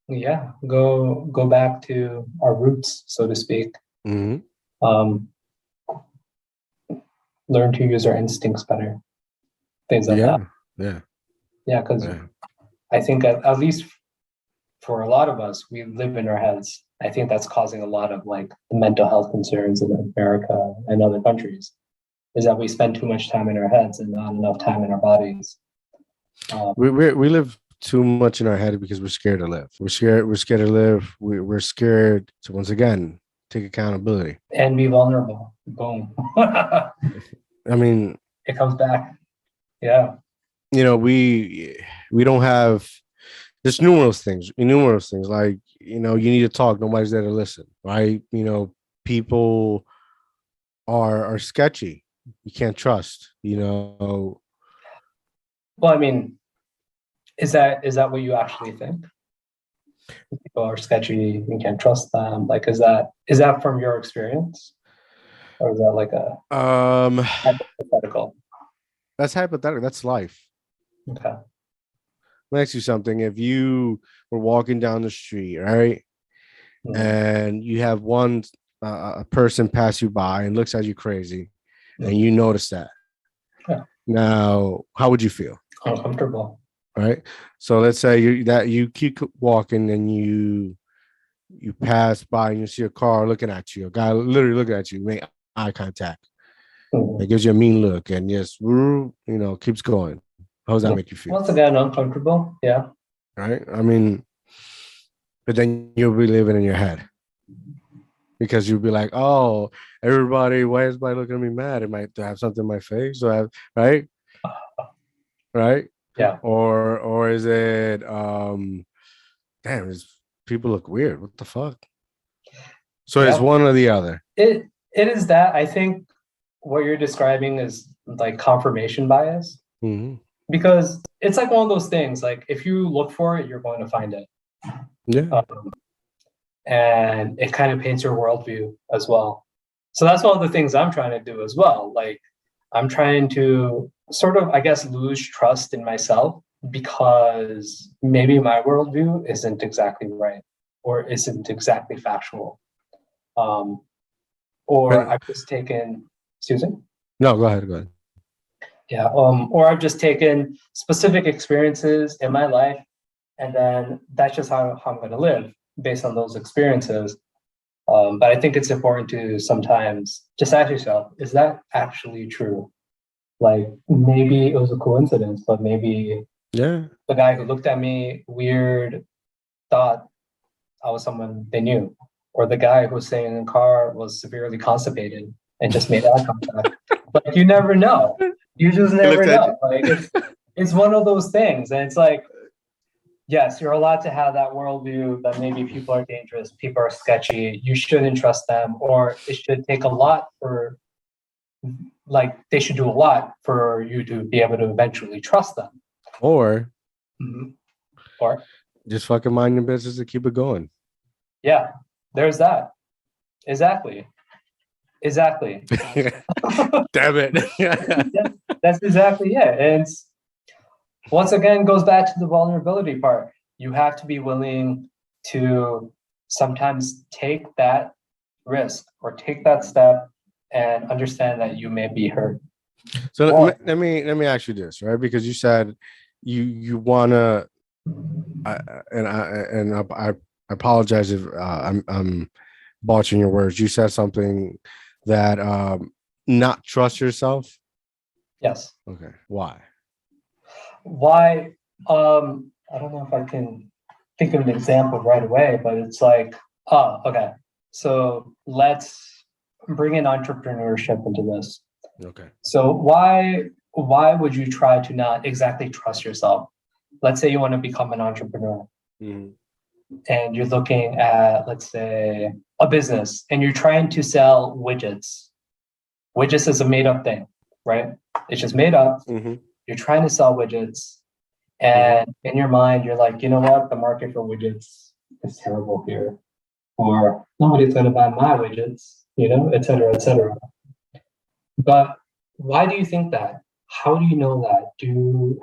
Yeah. Go back to our roots, so to speak. Mm-hmm. Learn to use our instincts better. Things like that. Yeah. Yeah, because I think at least for a lot of us, we live in our heads. I think that's causing a lot of like the mental health concerns in America and other countries, is that we spend too much time in our heads and not enough time in our bodies. We live too much in our head because we're scared to live. We're scared to live. We're scared to, once again, take accountability and be vulnerable. Boom. I mean, it comes back. Yeah. We don't have. There's numerous things like, you need to talk. Nobody's there to listen, right? People are sketchy. You can't trust, Well, I mean, is that what you actually think? People are sketchy, you can't trust them. Like, is that from your experience? Or is that like a hypothetical? That's hypothetical. That's life. Okay. Let me ask you something. If you were walking down the street, right, and you have one a person pass you by and looks at you crazy, and you notice that, now how would you feel? Uncomfortable. Right. So let's say you keep walking and you pass by and you see a car looking at you, a guy literally looking at you, make eye contact. It gives you a mean look and just keeps going. How does that make you feel? Once again, uncomfortable. Yeah. Right. I mean, but then you'll be living in your head because you'll be like, oh, why is everybody looking at me mad? Am I to have something in my face? Right? Right? Yeah. Or is it damn, people look weird. What the fuck? So it's one or the other. It is that. I think what you're describing is like confirmation bias. Mm-hmm. Because it's like one of those things, like if you look for it, you're going to find it. Yeah. And it kind of paints your worldview as well. So that's one of the things I'm trying to do as well. Like I'm trying to sort of, I guess, lose trust in myself because maybe my worldview isn't exactly right or isn't exactly factual. Or I've just taken, excuse me? No, go ahead. Yeah. Or I've just taken specific experiences in my life, and then that's just how I'm going to live based on those experiences. But I think it's important to sometimes just ask yourself, is that actually true? Like maybe it was a coincidence, but maybe the guy who looked at me weird thought I was someone they knew, or the guy who was sitting in the car was severely constipated and just made eye contact. But you never know. You just never know. Like it's one of those things, and it's like, yes, you're allowed to have that worldview that maybe people are dangerous, people are sketchy, you shouldn't trust them, or it should take a lot for, like, they should do a lot for you to be able to eventually trust them. Or just fucking mind your business and keep it going. Yeah, there's that. Exactly. Damn it. That's exactly it. And once again, goes back to the vulnerability part. You have to be willing to sometimes take that risk or take that step and understand that you may be hurt. So let me ask you this, right? Because you said you wanna, I apologize if I'm botching your words. You said something that not trust yourself. Yes. Okay. Why? why I don't know if I can think of an example right away, but it's like, oh, okay. So let's bring in entrepreneurship into this. Okay. So why would you try to not exactly trust yourself? Let's say you want to become an entrepreneur and you're looking at, let's say, a business and you're trying to sell widgets. Widgets is a made up thing, right? It's just made up. You're trying to sell widgets. And in your mind, you're like, you know what? The market for widgets is terrible here. Or nobody's going to buy my widgets, et cetera, et cetera. But why do you think that? How do you know that?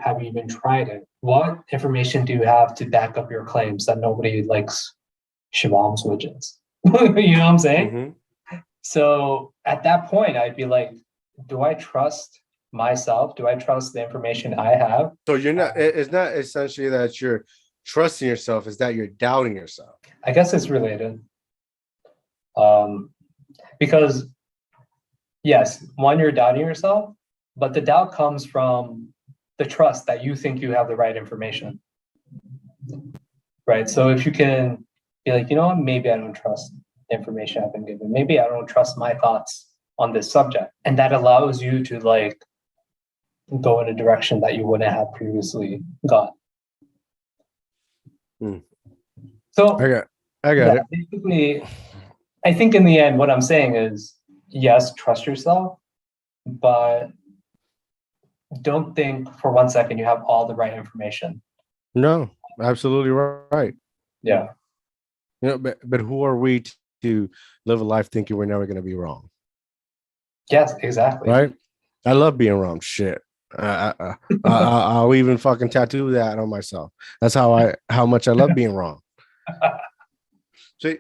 Have you even tried it? What information do you have to back up your claims that nobody likes Shivam's widgets? You know what I'm saying? So at that point, I'd be like, do I trust myself? Do I trust the information I have? So it's not essentially that you're trusting yourself, it's that you're doubting yourself. I guess it's related. Because yes, one, you're doubting yourself, but the doubt comes from the trust that you think you have the right information. Right. So if you can be like, you know what, maybe I don't trust the information I've been given. Maybe I don't trust my thoughts on this subject. And that allows you to like go in a direction that you wouldn't have previously gone. So I got it. Basically, I think in the end, what I'm saying is, yes, trust yourself, but don't think for 1 second you have all the right information. No, absolutely right. Yeah. But who are we to live a life thinking we're never going to be wrong? Yes, exactly. Right? I love being wrong. Shit. I'll even fucking tattoo that on myself. That's how much I love being wrong. So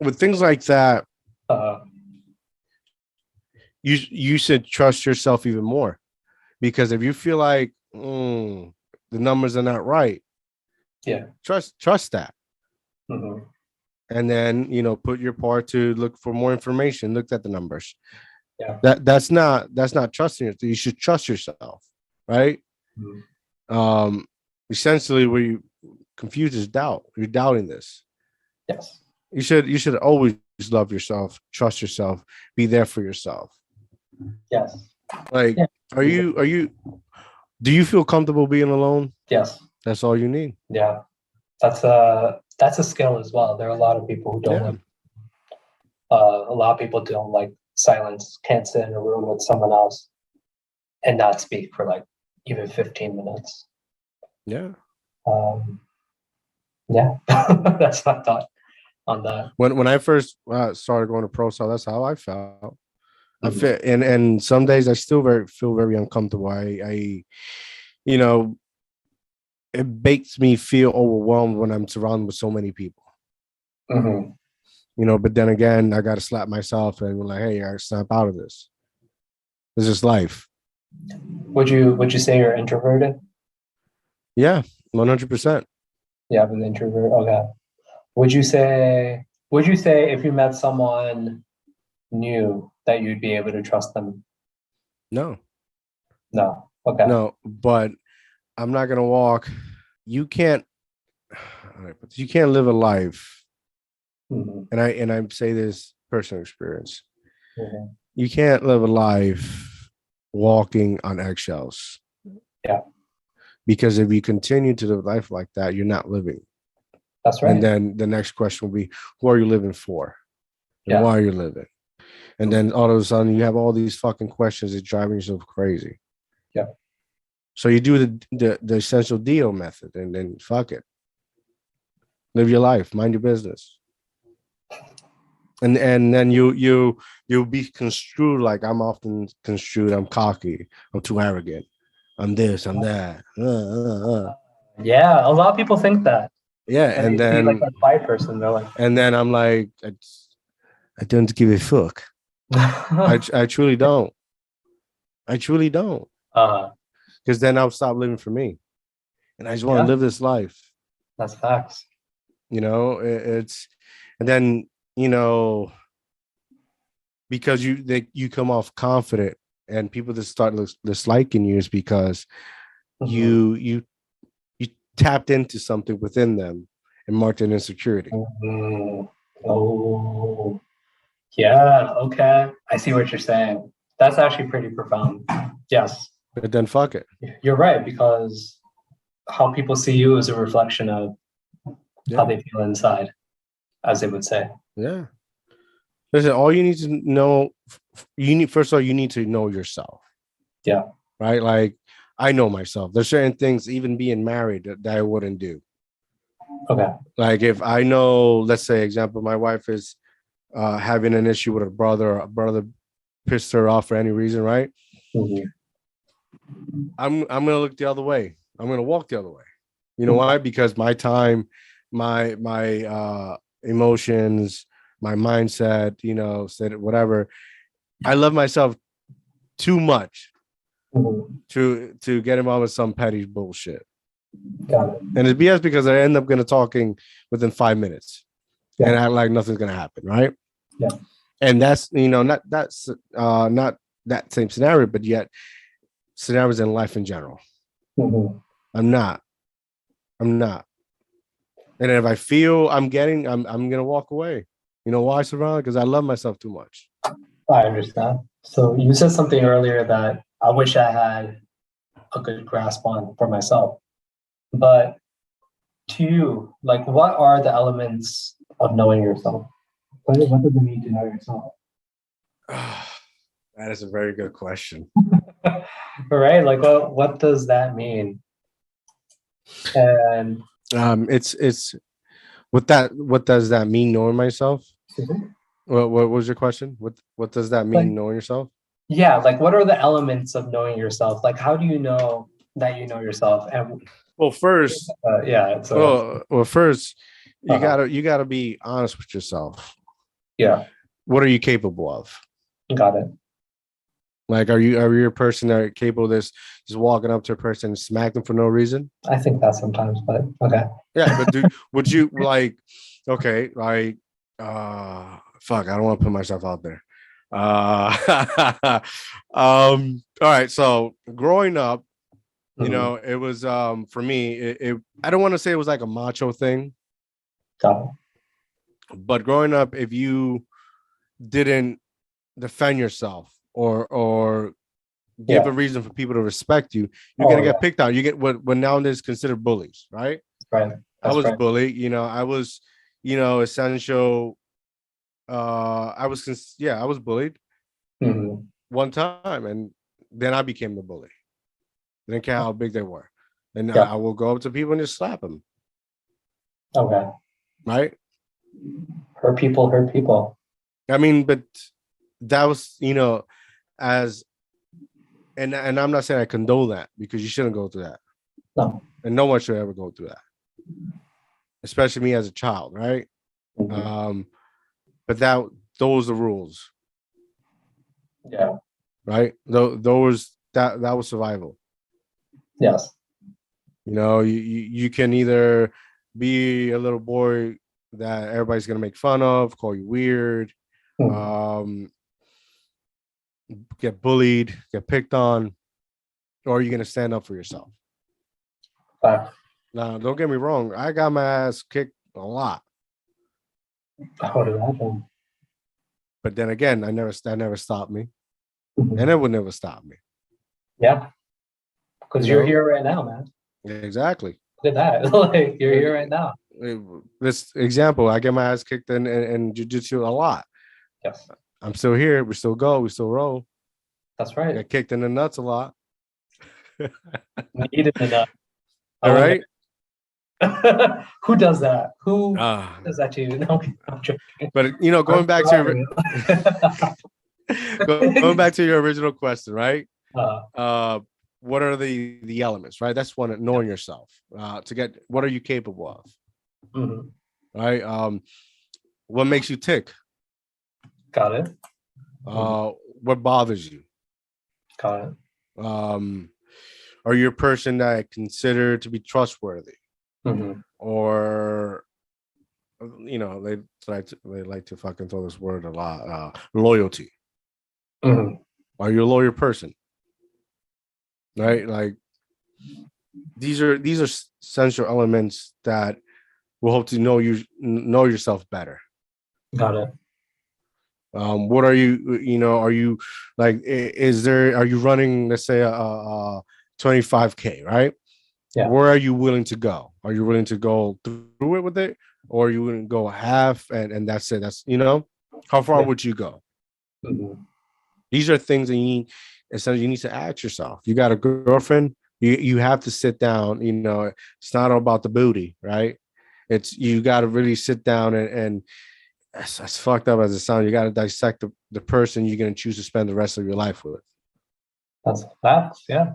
with things like that, you should trust yourself even more, because if you feel like the numbers are not right, trust that, and then put your part to look for more information. Look at the numbers. Yeah, that's not trusting yourself. You should trust yourself, right? Essentially, where you confuse is doubt. You're doubting this. Yes. You should always love yourself, trust yourself, be there for yourself. Yes. Like, do you feel comfortable being alone? Yes. That's all you need. Yeah. That's a skill as well. There are a lot of people who don't like, a lot of people don't like silence, can't sit in a room with someone else and not speak for like even 15 minutes. Yeah. That's my thought on that. When I first started going to pro style, that's how I felt. I fit, and some days I still feel very uncomfortable. I it makes me feel overwhelmed when I'm surrounded with so many people. But then again, I got to slap myself and be like, hey, I snap out of this. This is life. Would you say you're introverted? Yeah, 100%. Yeah, I'm an introvert. Okay. Would you say if you met someone new that you'd be able to trust them? No. Okay. No, but I'm not gonna walk. You can't live a life. And I say this personal experience. You can't live a life walking on eggshells. Yeah. Because if you continue to live life like that, you're not living. That's right. And then the next question will be, who are you living for? And why are you living? And then all of a sudden you have all these fucking questions that driving yourself crazy. Yeah. So you do the essential deal method, and then fuck it. Live your life, mind your business. And then you'll be construed like I'm often construed. I'm cocky. I'm too arrogant. I'm this. I'm that. Yeah, a lot of people think that. Yeah, and then like a quiet person, they're like. And then I'm like, I don't give a fuck. I truly don't. I truly don't. Because then I'll stop living for me, and I just want to live this life. That's facts. It's, and then because you come off confident, and people that start disliking you is because you tapped into something within them and marked an insecurity. Mhm. Oh, yeah. Okay. I see what you're saying. That's actually pretty profound. Yes, But then fuck it. you're right, because how people see you is a reflection of how Yeah. they feel inside, as they would say. Yeah. Listen, all you need to know, first of all, you need to know yourself. Yeah. Right. Like, I know myself. There's certain things, even being married, that I wouldn't do. Okay. Like, if I know, let's say, example, my wife is having an issue with a brother pissed her off for any reason, right? Mhm. I'm gonna look the other way. I'm gonna walk the other way. You know why? Because my time, my emotions, my mindset, said whatever. I love myself too much Mhm. to get involved with some petty bullshit. Got it. And it's BS because I end up gonna talking within 5 minutes and Yeah. act like nothing's gonna happen, right? Yeah. And that's not that same scenario, but yet scenarios in life in general. Mhm. I'm not. And if I feel I'm gonna walk away. You know why, Savannah? Because I love myself too much. I understand. So you said something earlier that I wish I had a good grasp on for myself. But to you, like, what are the elements of knowing yourself? What does it mean to know yourself? That is a very good question. Right? Like, what does that mean? And It's what does that mean, knowing myself? Mhm. What was your question? What does that like, mean, knowing yourself? yeah, like, what are the elements of knowing yourself? Like, how do you know that you know yourself? And Well, first, yeah, so first, uh you gotta be honest with yourself. yeah, What are you capable of? got it. Like, are you a person that are capable of this, just walking up to a person and smack them for no reason? I think that sometimes, but okay. Yeah, but would you like, okay, like, fuck, I don't want to put myself out there. All right. So growing up, Mhm. it was for me, I don't want to say it was like a macho thing, Got it. but growing up, if you didn't defend yourself or give Yeah. a reason for people to respect you, you're gonna Oh, get yeah. picked on. You get what nowadays considered bullies, right? Right. I That's was right. bullied. I was, essential. I was bullied Mhm. one time, and then I became the bully. Didn't care how big they were, and Yeah. I will go up to people and just slap them, Okay. right? Hurt people hurt people. I mean, but that was, as and I'm not saying I condone that, because you shouldn't go through that, No. and no one should ever go through that, especially me as a child, right? Mhm. Um, but those are the rules, Yeah. right? Those that was survival. Yes. You can either be a little boy that everybody's gonna make fun of, call you weird, Mhm. um, get bullied, get picked on, or you're gonna stand up for yourself. Fact. Now, don't get me wrong, I got my ass kicked a lot, I would imagine. but then again, that never stopped me, and Mhm. it would never stop me. Yeah. You Because you're know here right now, man. exactly. Look at that. Like, you're here right now. This example, I get my ass kicked in jiu-jitsu a lot. Yes. I'm still here. We still go. We still roll. That's right. Get kicked in the nuts a lot. Needed enough. I All wouldn't. right. Who does that? Who Uh, does that to you? No, I'm joking. but I'm going back to sorry. going back to your original question, right? uh, Uh, what are the elements, right? That's one, yeah. knowing yourself. To get what are you capable of, Mhm. right? What makes you tick? Got it. Mhm. What bothers you? Got it. Um, are you a person that I consider to be trustworthy, Mhm. or they like to fucking throw this word a lot. Loyalty. Mhm. Are you a loyal person? Right? Like, these are essential elements that will help to know yourself better. Got it. What are are you like, are you running, let's say, a 25K, right? Yeah. Where are you willing to go? Are you willing to go through it with it, or are you willing to go half and that's it? That's, how far would you go? Mm-hmm. These are things that you need to ask yourself. You got a girlfriend, you have to sit down. It's not all about the booty, right? You got to really sit down and as fucked up as it sounds, you got to dissect the person you're going to choose to spend the rest of your life with. That's facts. Yeah.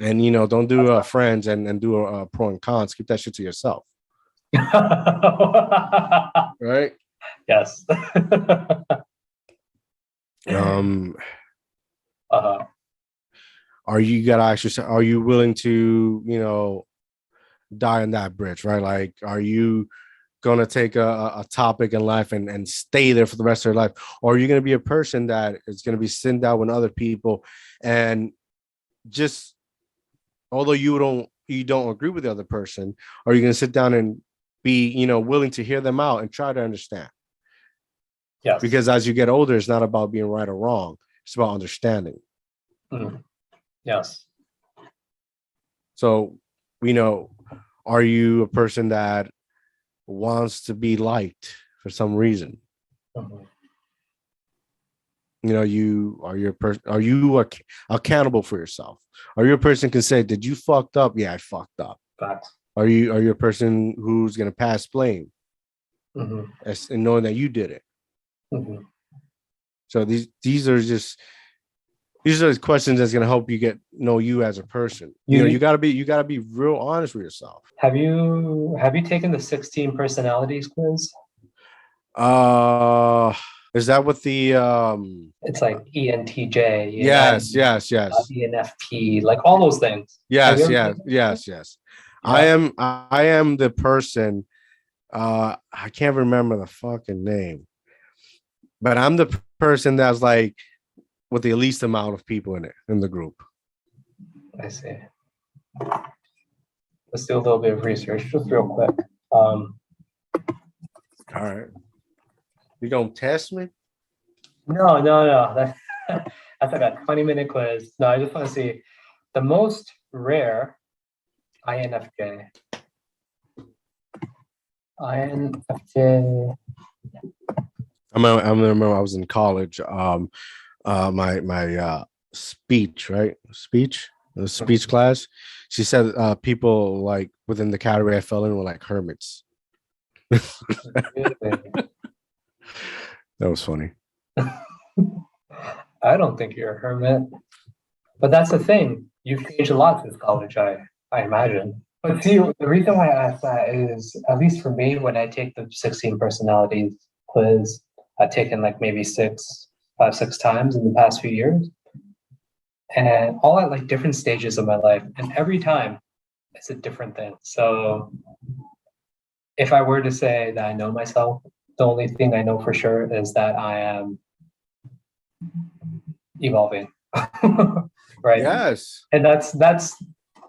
And don't do friends and do a pro and cons. Keep that shit to yourself. Right? Yes. Are you gotta ask yourself, are you willing to die on that bridge, right? Like, are you gonna take a topic in life and stay there for the rest of your life, or are you gonna be a person that is gonna be sitting down with other people and just, although you don't agree with the other person, are you gonna sit down and be willing to hear them out and try to understand? Yes. Because as you get older, it's not about being right or wrong, it's about understanding. Mm. Yes. So, are you a person that wants to be liked for some reason? Mm-hmm. Are you accountable for yourself? Are you a person can say, did you fucked up? Yeah, I fucked up. Facts. Are you a person who's going to pass blame? Mm-hmm. And knowing that you did it? Mm-hmm. So these are questions that's going to help you know you as a person. You got to be real honest with yourself. Have you taken the 16 personalities quiz? Is that what the It's like ENTJ? Yes. ENFP, like all those things. Yes. Yeah. I am the person. I can't remember the fucking name, but I'm the person that's like with the least amount of people in the group. I see. Let's do a little bit of research, just real quick. All right. You gonna test me? No. That's like a 20-minute quiz. No, I just want to see the most rare INFJ. INFJ. I remember I was in college. My speech the speech class. She said people like within the category I fell in were like hermits. That was funny. I don't think you're a hermit, but that's the thing. You've changed a lot since college, I imagine. But see, the reason why I asked that is, at least for me, when I take the 16 personalities quiz, I've taken like maybe 5-6 times in the past few years, and all at like different stages of my life, and every time it's a different thing. So if I were to say that I know myself, the only thing I know for sure is that I am evolving. Right? Yes. And that's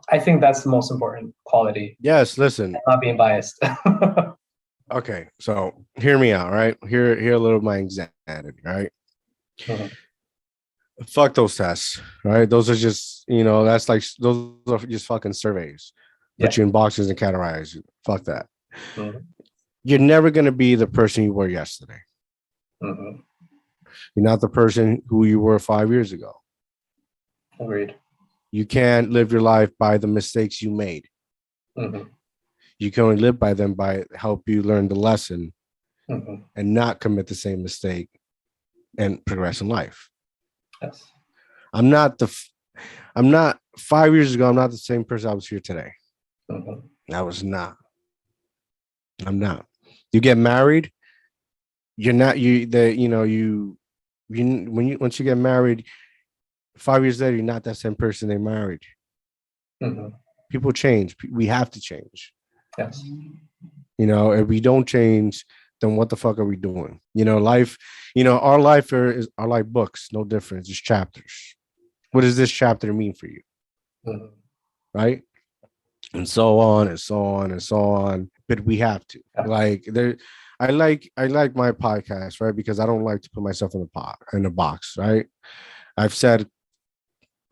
I think that's the most important quality. Yes, listen. I'm not being biased. Okay, so hear me out, right? Hear a little of my insanity, right? Mm-hmm. Fuck those tests, right? Those are just, that's like, those are just fucking surveys. Put you in boxes and categorize you. Fuck that. Mm-hmm. You're never going to be the person you were yesterday. Mm-hmm. You're not the person who you were 5 years ago. Agreed. You can't live your life by the mistakes you made. Mm-hmm. You can only live by them by help you learn the lesson and not commit the same mistake and progress in life. Yes. I'm not 5 years ago. I'm not the same person I was here today. I was not. I'm not. You get married. You're not once you get married, 5 years later, you're not that same person they married. People change. We have to change. Yes. If we don't change, then what the fuck are we doing? Life, our life are like books, no difference, just chapters. What does this chapter mean for you? Right? and so on and so on and so on. But we have to like there. I like my podcast, right? Because I don't like to put myself in a box, right? I've said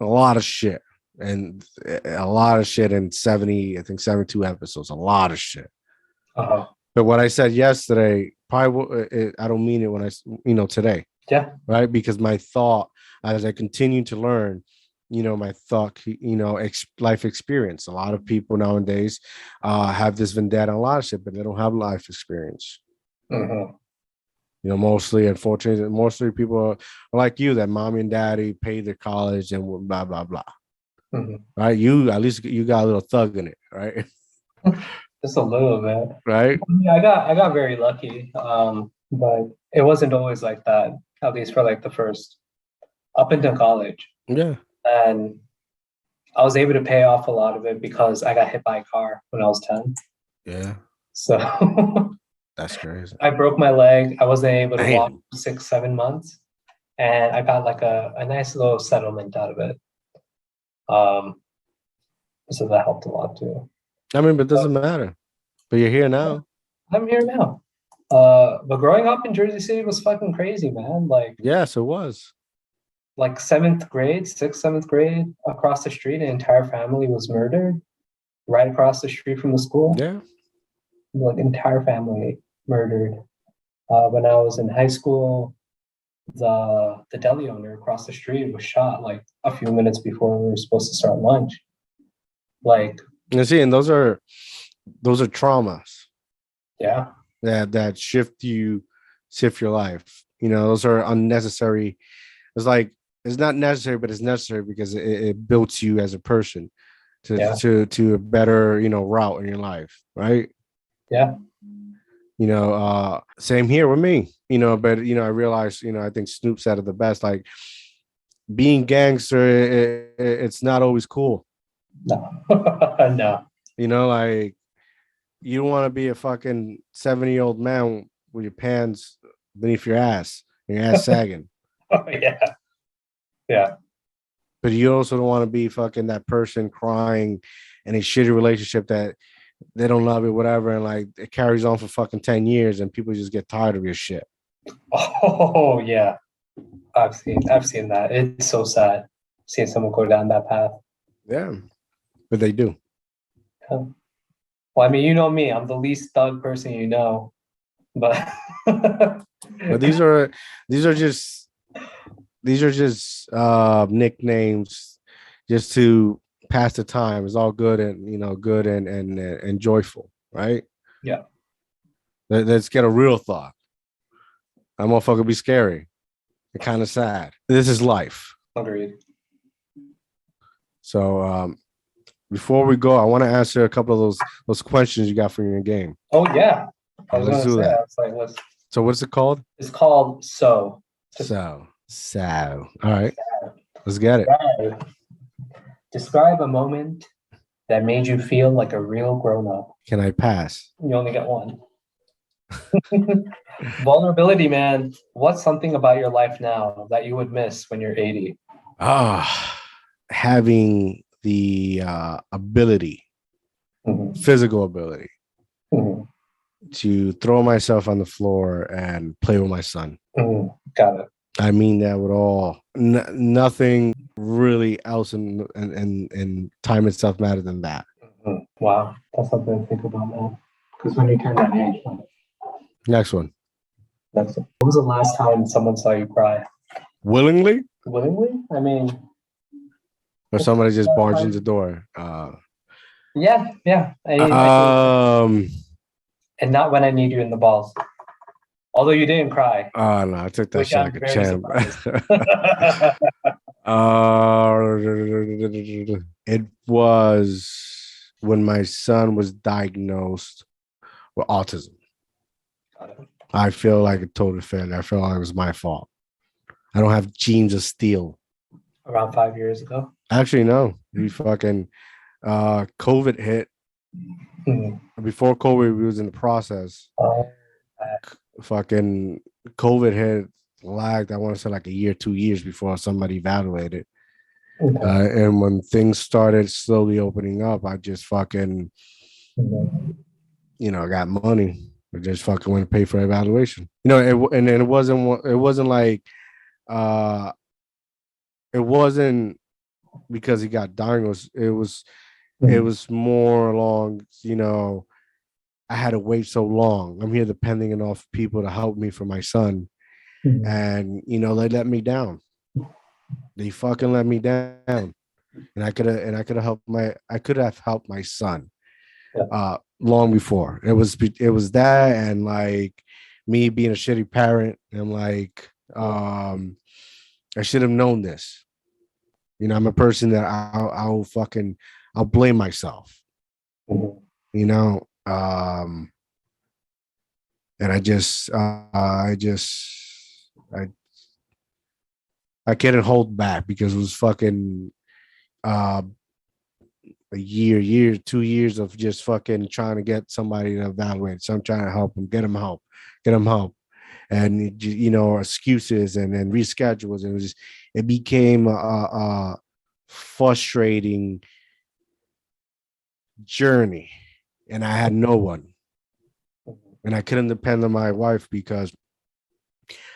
a lot of shit and a lot of shit in 70, I think 72 episodes, a lot of shit. Uh-huh. But what I said yesterday, probably I don't mean it when today. Yeah. Right. Because my thought as I continue to learn, my thought, life experience. A lot of people nowadays have this vendetta on a lot of shit, but they don't have life experience. Mm-hmm. Mostly, unfortunately, mostly people are like you, that mommy and daddy paid their college and blah, blah, blah. Mm-hmm. Right. At least you got a little thug in it. Right. Just a little bit. Right. I got very lucky. But it wasn't always like that, at least for like the first up into college. Yeah. And I was able to pay off a lot of it because I got hit by a car when I was 10. Yeah. So that's crazy. I broke my leg. I wasn't able to walk Damn. for 6-7 months. And I got like a nice little settlement out of it. So that helped a lot too. I mean, but it doesn't matter. But you're here now. I'm here now. But growing up in Jersey City was fucking crazy, man. Like, yes, it was. Like 7th grade, 6th, 7th grade, across the street, an entire family was murdered right across the street from the school. Yeah. Like, entire family murdered. When I was in high school, the deli owner across the street was shot like a few minutes before we were supposed to start lunch. Like, you see, and those are traumas. Yeah. That shift your life. Those are unnecessary. It's like, it's not necessary, but it's necessary because it builds you as a person to a better, route in your life. Right. Yeah. Same here with me, but, I realized, I think Snoop said it the best, like being gangster, it's not always cool. No. No. Like you don't want to be a fucking 70-year-old man with your pants beneath your ass sagging. Oh, yeah. Yeah. But you also don't want to be fucking that person crying in a shitty relationship that they don't love it, whatever, and like it carries on for fucking 10 years and people just get tired of your shit. Oh, yeah. I've seen that. It's so sad seeing someone go down that path. Yeah. But they do. Well, I mean, you know me, I'm the least thug person you know. But but these are just nicknames just to pass the time. It's all good and good and joyful, right? Yeah. Let's get a real thought. That motherfucker be scary and kind of sad. This is life. Agreed. So before we go, I want to answer a couple of those questions you got from your game. Oh yeah. Let's do that. So what's it called? It's called So. So. All right. Let's get it. Describe a moment that made you feel like a real grown-up. Can I pass? You only get one. Vulnerability, man. What's something about your life now that you would miss when you're 80? Having the ability, physical ability, to throw myself on the floor and play with my son. Got it. I mean that with all nothing really else in time itself matter than that. Wow, that's something to think about, man. Because when you turn that age. Next one. When was the last time someone saw you cry? Willingly? I mean, or somebody just barged in the door. Yeah. And not when I need you in the balls. Although you didn't cry. Oh no, I took that shit like a champ. It was when my son was diagnosed with autism. I feel like a total failure. I feel like it was my fault. I don't have genes of steel. Around 5 years ago? Actually, no. We fucking COVID hit. Before COVID, we was in the process. Fucking COVID hit, lagged, I want to say like a year, 2 years before somebody evaluated. Okay. And when things started slowly opening up, I just fucking, Mhm. got money. I just fucking went to pay for evaluation. And then it wasn't like, uh, it wasn't because he got diagnosed. It was more along, I had to wait so long. I'm here depending on people to help me for my son. Mhm. And, they let me down. They fucking let me down. And I could have helped my son Yeah. long before. It was that, and like me being a shitty parent, and like I should have known this. I'm a person that I'll blame myself, Mhm. you know. And I I couldn't hold back because it was fucking uh a year, 2 years of just fucking trying to get somebody to evaluate. So I'm trying to help them, get them help, and excuses and then reschedules, and it became a frustrating journey, and I had no one, and I couldn't depend on my wife because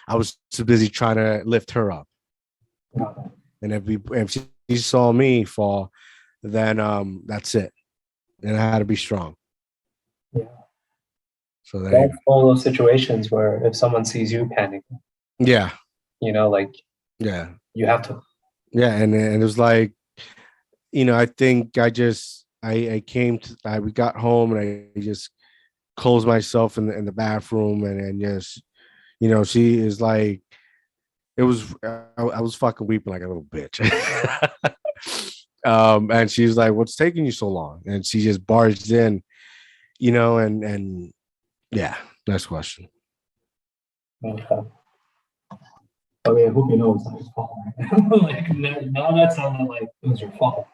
I was too busy trying to lift her up, Mhm. and if she saw me fall, then that's it, and I had to be strong. Yeah. So there you go. That's one of those situations where if someone sees you panicking, Yeah, like yeah, you have to. yeah, and it was like, I think I came to we got home, and I just closed myself in the bathroom, and just, she is like, it was I was fucking weeping like a little bitch. And she's like, "What's taking you so long?" And she just barged in, and yeah. Next question. Okay. I mean, I hope you know it's not your fault. Right? Like now that sounded like it was your fault.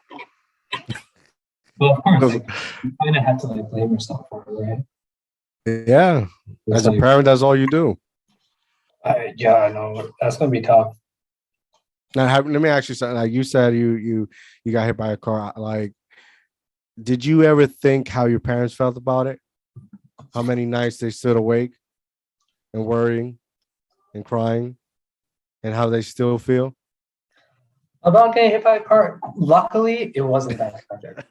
But of course, like you kind of had to like blame yourself for it, right? Yeah, It's as a like, parent, that's all you do. yeah, I know that's gonna be tough. Now, let me ask you something. Like you said, you got hit by a car. Like, did you ever think how your parents felt about it? How many nights they stood awake and worrying and crying, and how they still feel? About getting hit by a car, luckily it wasn't that tragic.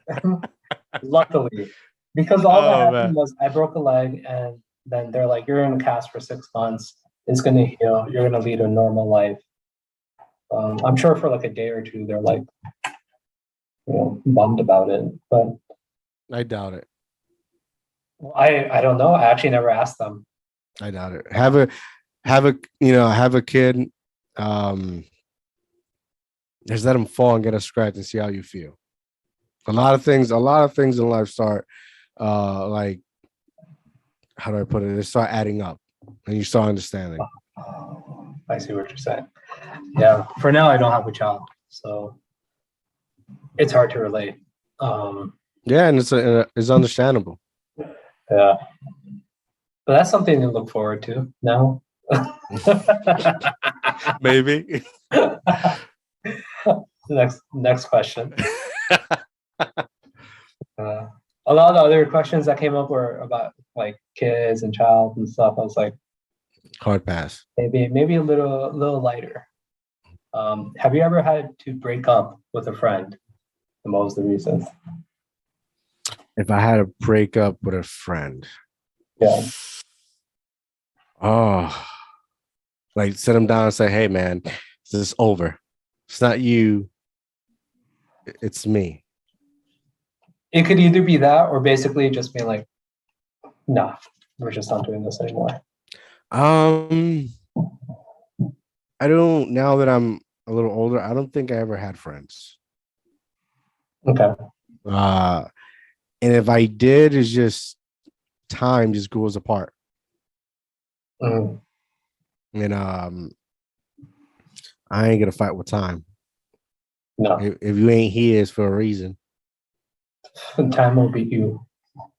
Luckily, because all that Oh happened man. was I broke a leg, and then they're like, "You're in a cast for 6 months. It's gonna heal. You're gonna lead a normal life." I'm sure for like a day or two, they're like, bummed about it. But I doubt it. I don't know. I actually never asked them. I doubt it. Have a kid. Um, just let them fall and get a scratch and see how you feel. A lot of things in life start like, how do I put it? They start adding up, and you start understanding. I see what you're saying. Yeah. For now, I don't have a child, so it's hard to relate. Um, Yeah, and it's understandable. yeah, but that's something to look forward to now. Maybe. Next question. Uh, a lot of the other questions that came up were about like kids and child and stuff. I was like, Hard pass. maybe a little lighter. Have you ever had to break up with a friend? And what was the reason? If I had to break up with a friend, Yeah. oh, like sit them down and say, "Hey, man, this is over. It's not you. It's me." It could either be that or basically just be like, nah, we're just not doing this anymore. Um, I don't. Now that I'm a little older, I don't think I ever had friends. Okay. Uh, and if I did, it's just time just goes apart. Mm, And I ain't gonna fight with time. no. If you ain't here, it's for a reason. Time will beat you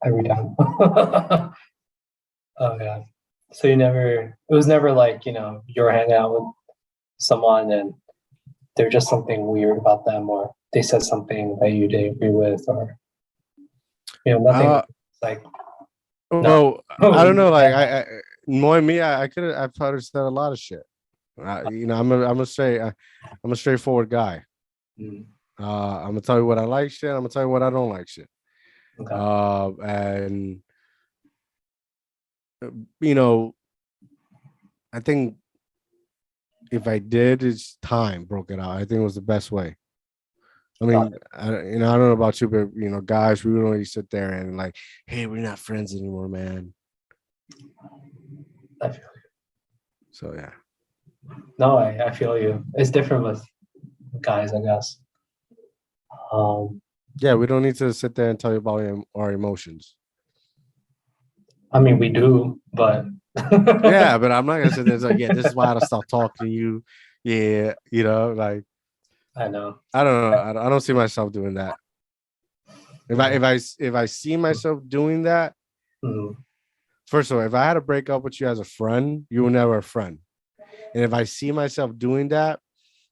every time. Oh yeah. So it was never like, you were hanging out with someone and there's just something weird about them, or they said something that you didn't agree with, or nothing. Uh, Like no. well, I don't know. Like I knowing me, I could have. I've probably said a lot of shit. I'm a straightforward guy. Mm, I'm gonna tell you what I like shit. I'm gonna tell you what I don't like shit. okay. And you know, I think if I did, it's time broke it out. I think it was the best way. I mean, I don't know about you, but guys, we would only sit there and like, hey, we're not friends anymore, man. I feel you. So yeah. No, I feel you. It's different with guys, I guess. Yeah, we don't need to sit there and tell you about our emotions. I mean, we do, but Yeah, but I'm not gonna sit there and say, yeah, this is why I stopped talking to you. Yeah, like I know. I don't know. I don't see myself doing that. If I see myself doing that, Mhm. first of all, if I had to break up with you as a friend, you were never a friend. And if I see myself doing that,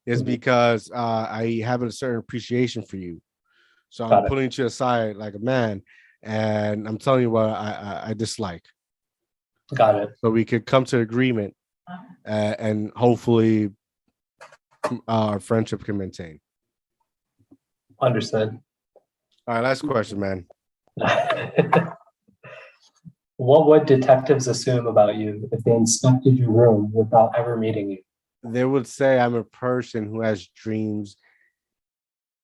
it's Mhm. because I have a certain appreciation for you. So I'm Got it. putting you aside like a man, and I'm telling you what I dislike. Got it. So we could come to agreement, and hopefully our friendship can maintain. Understood. All right, last question, man. What would detectives assume about you if they inspected your room without ever meeting you? They would say I'm a person who has dreams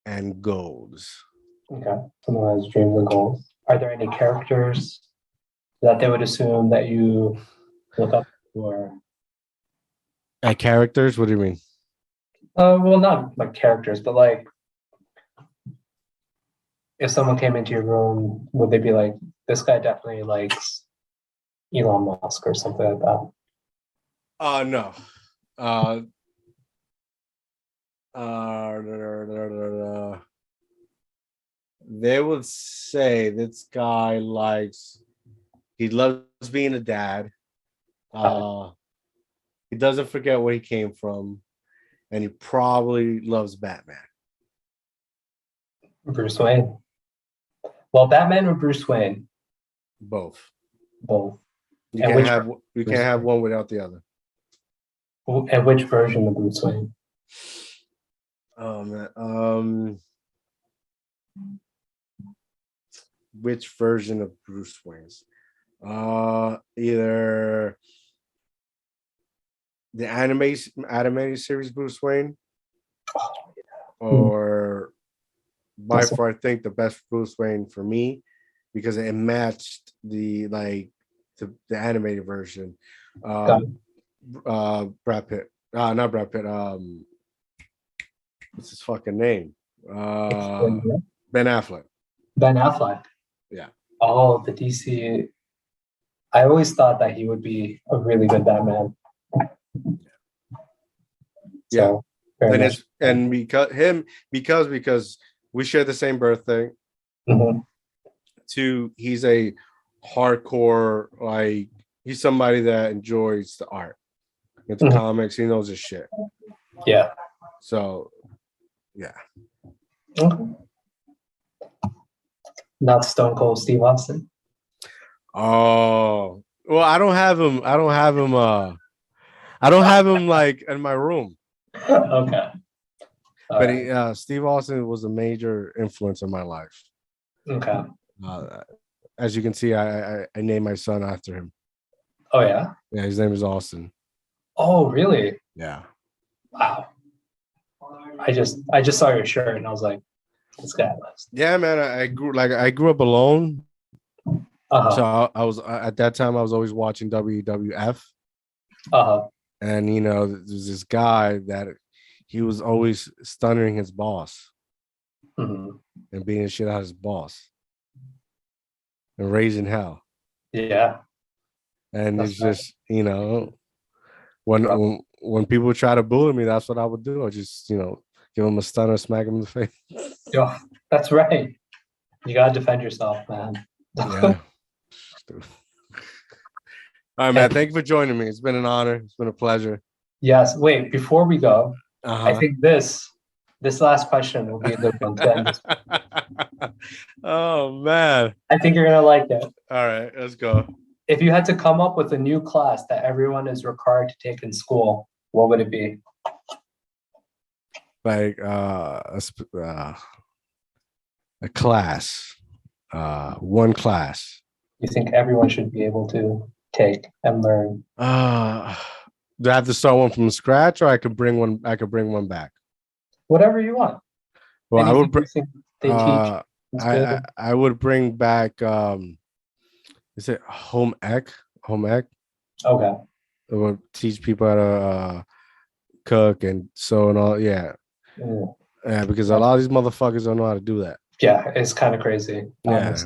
and goals. Okay. Someone has dreams and goals. Are there any characters that they would assume that you look up for? Characters? What do you mean? Well, not like characters, but like if someone came into your room, would they be like, this guy definitely likes Elon Musk or something like that? No. They would say this guy he loves being a dad. He doesn't forget where he came from, and he probably loves Batman. Bruce Wayne. Well, Batman or Bruce Wayne? Both. Both. You And can't which have one without the other. and which version of Bruce Wayne? Oh man. Which version of Bruce Wayne's? Either the animated series Bruce Wayne, or by far I think the best Bruce Wayne for me, because it matched the animated version. Brad Pitt. Not Brad Pitt. What's his fucking name? Ben Affleck. Ben Affleck. Yeah. Oh, the DC. I always thought that he would be a really good Batman. Yeah. So, very And much. because we share the same birthday. Mhm. Two, he's a hardcore, he's somebody that enjoys the art. Into Mhm. comics, he knows his shit. Yeah. So yeah. Okay. Not Stone Cold Steve Austin. Oh well, I don't have him. I don't have him like in my room. Okay. But Steve Austin was a major influence in my life. Okay. As you can see, I named my son after him. Oh yeah. Yeah, his name is Austin. Oh really? Yeah. Wow. I just saw your shirt and I was like, this guy was. Yeah, man. I grew up alone. So I was at that time I was always watching WWF. And there's this guy that he was always stunning his boss and beating shit out of his boss and raising hell. Yeah. And that's it's just, when people try to bully me, that's what I would do. I just, give him a stunner, smack him in the face. Yo, that's right. You gotta defend yourself, man. Yeah. All right, man. Thank you for joining me. It's been an honor. It's been a pleasure. Yes. Wait, before we go, I Uh-huh. think this last question will be a good one to end this. Oh man. I think you're gonna like it. All right, let's go. If you had to come up with a new class that everyone is required to take in school, what would it be? Like a class. One class. You think everyone should be able to take and learn? Do I have to start one from scratch, or I could bring one back? Whatever you want. Well, I Anything would you think they teach uh is good. I would bring back is it home ec. Okay. It would teach people how to cook and sew and all. Yeah, Mm. yeah, because a lot of these motherfuckers don't know how to do that. Yeah, it's kind of crazy. Yeah.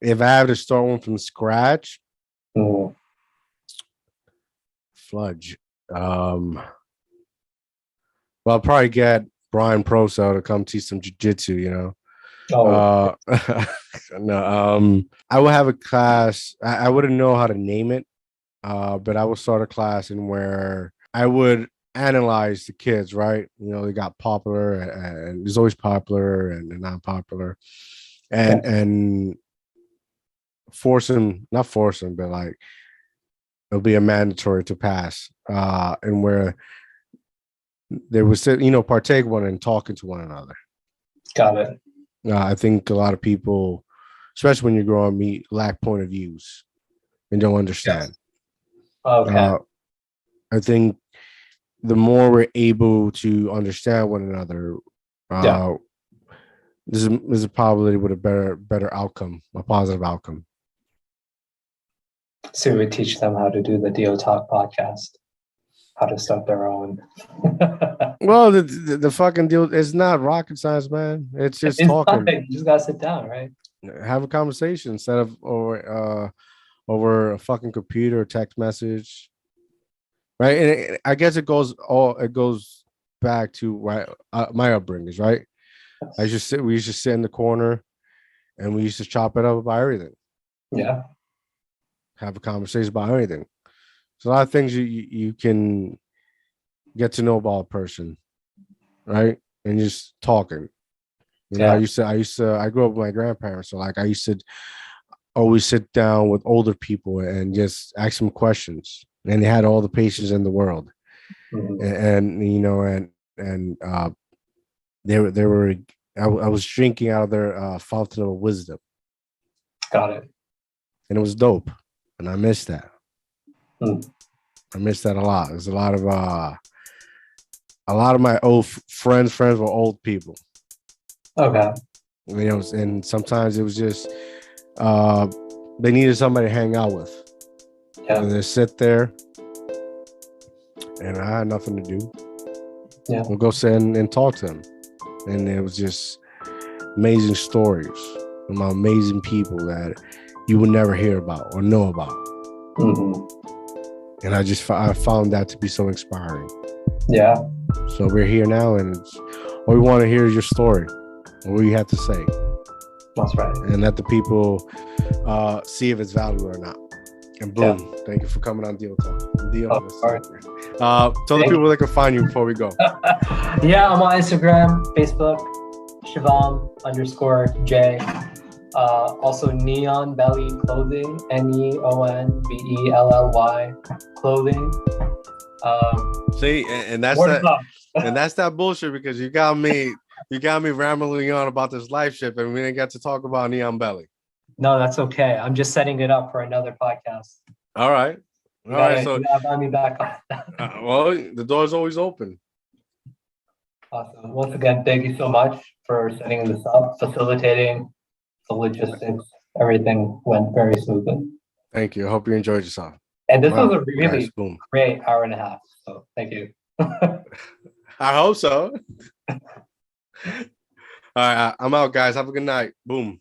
If I have to start one from scratch, Mm. fudge. Well, I'll probably get Brian Proso to come teach some jujitsu, you know. Oh, No, I would have a class. I wouldn't know how to name it, but I would start a class in where I would analyze the kids, right? You know, they got popular and there's always popular and not popular, yeah. and not force them, but like it'll be a mandatory to pass, and where they would sit, you know, partake one and talking to one another. Got it. I think a lot of people, especially when you grow up, lack point of views and don't understand. Okay. I think the more we're able to understand one another, Yeah. this is probably with a better outcome, a positive outcome. So we would teach them how to do the DIOTALK podcast, how to start their own. Well, the fucking deal is not rocket science, man. It's just It's talking. not, you just gotta sit down, right? Have a conversation instead of over a fucking computer or text message, right? And I guess it goes back to my upbringings, right? We used to sit in the corner and we used to chop it up about everything, Yeah. have a conversation about everything. So a lot of things you can get to know about a person, right? And just talking. You know, Yeah. I grew up with my grandparents, so like I used to always sit down with older people and just ask them questions. And they had all the patience in the world. Mhm. And you know, and they were I was drinking out of their fountain of wisdom. Got it. And it was dope. And I miss that. Mm. I miss that a lot. There's a lot of my old friends were old people. Okay. You know, and sometimes it was just they needed somebody to hang out with. Yeah. And they sit there, and I had nothing to do. Yeah. We'll go sit and talk to them, and it was just amazing stories about amazing people that you would never hear about or know about. Mm-hmm. And I found that to be so inspiring. Yeah. So we're here now, and all we want to hear is your story, what you have to say. That's right. And let the people see if it's valuable or not. And boom, thank you for coming on Deal Talk. Tell the people they can find you before we go. Yeah, I'm on Instagram, Facebook, Shivam_J. Also Neon Belly Clothing, NEONBELLY Clothing. See, and that's and that's that bullshit, because you got me rambling on about this life ship and we didn't get to talk about Neon Belly. No, that's okay. I'm just setting it up for another podcast. All right. So you gotta buy me back on. well, the door's always open. Awesome. Once again, thank you so much for setting this up, facilitating the logistics. Everything went very smoothly. Thank you. I hope you enjoyed yourself. And this was a really boom. great hour and a half. So thank you. I hope so. All right, I'm out, guys. Have a good night. Boom.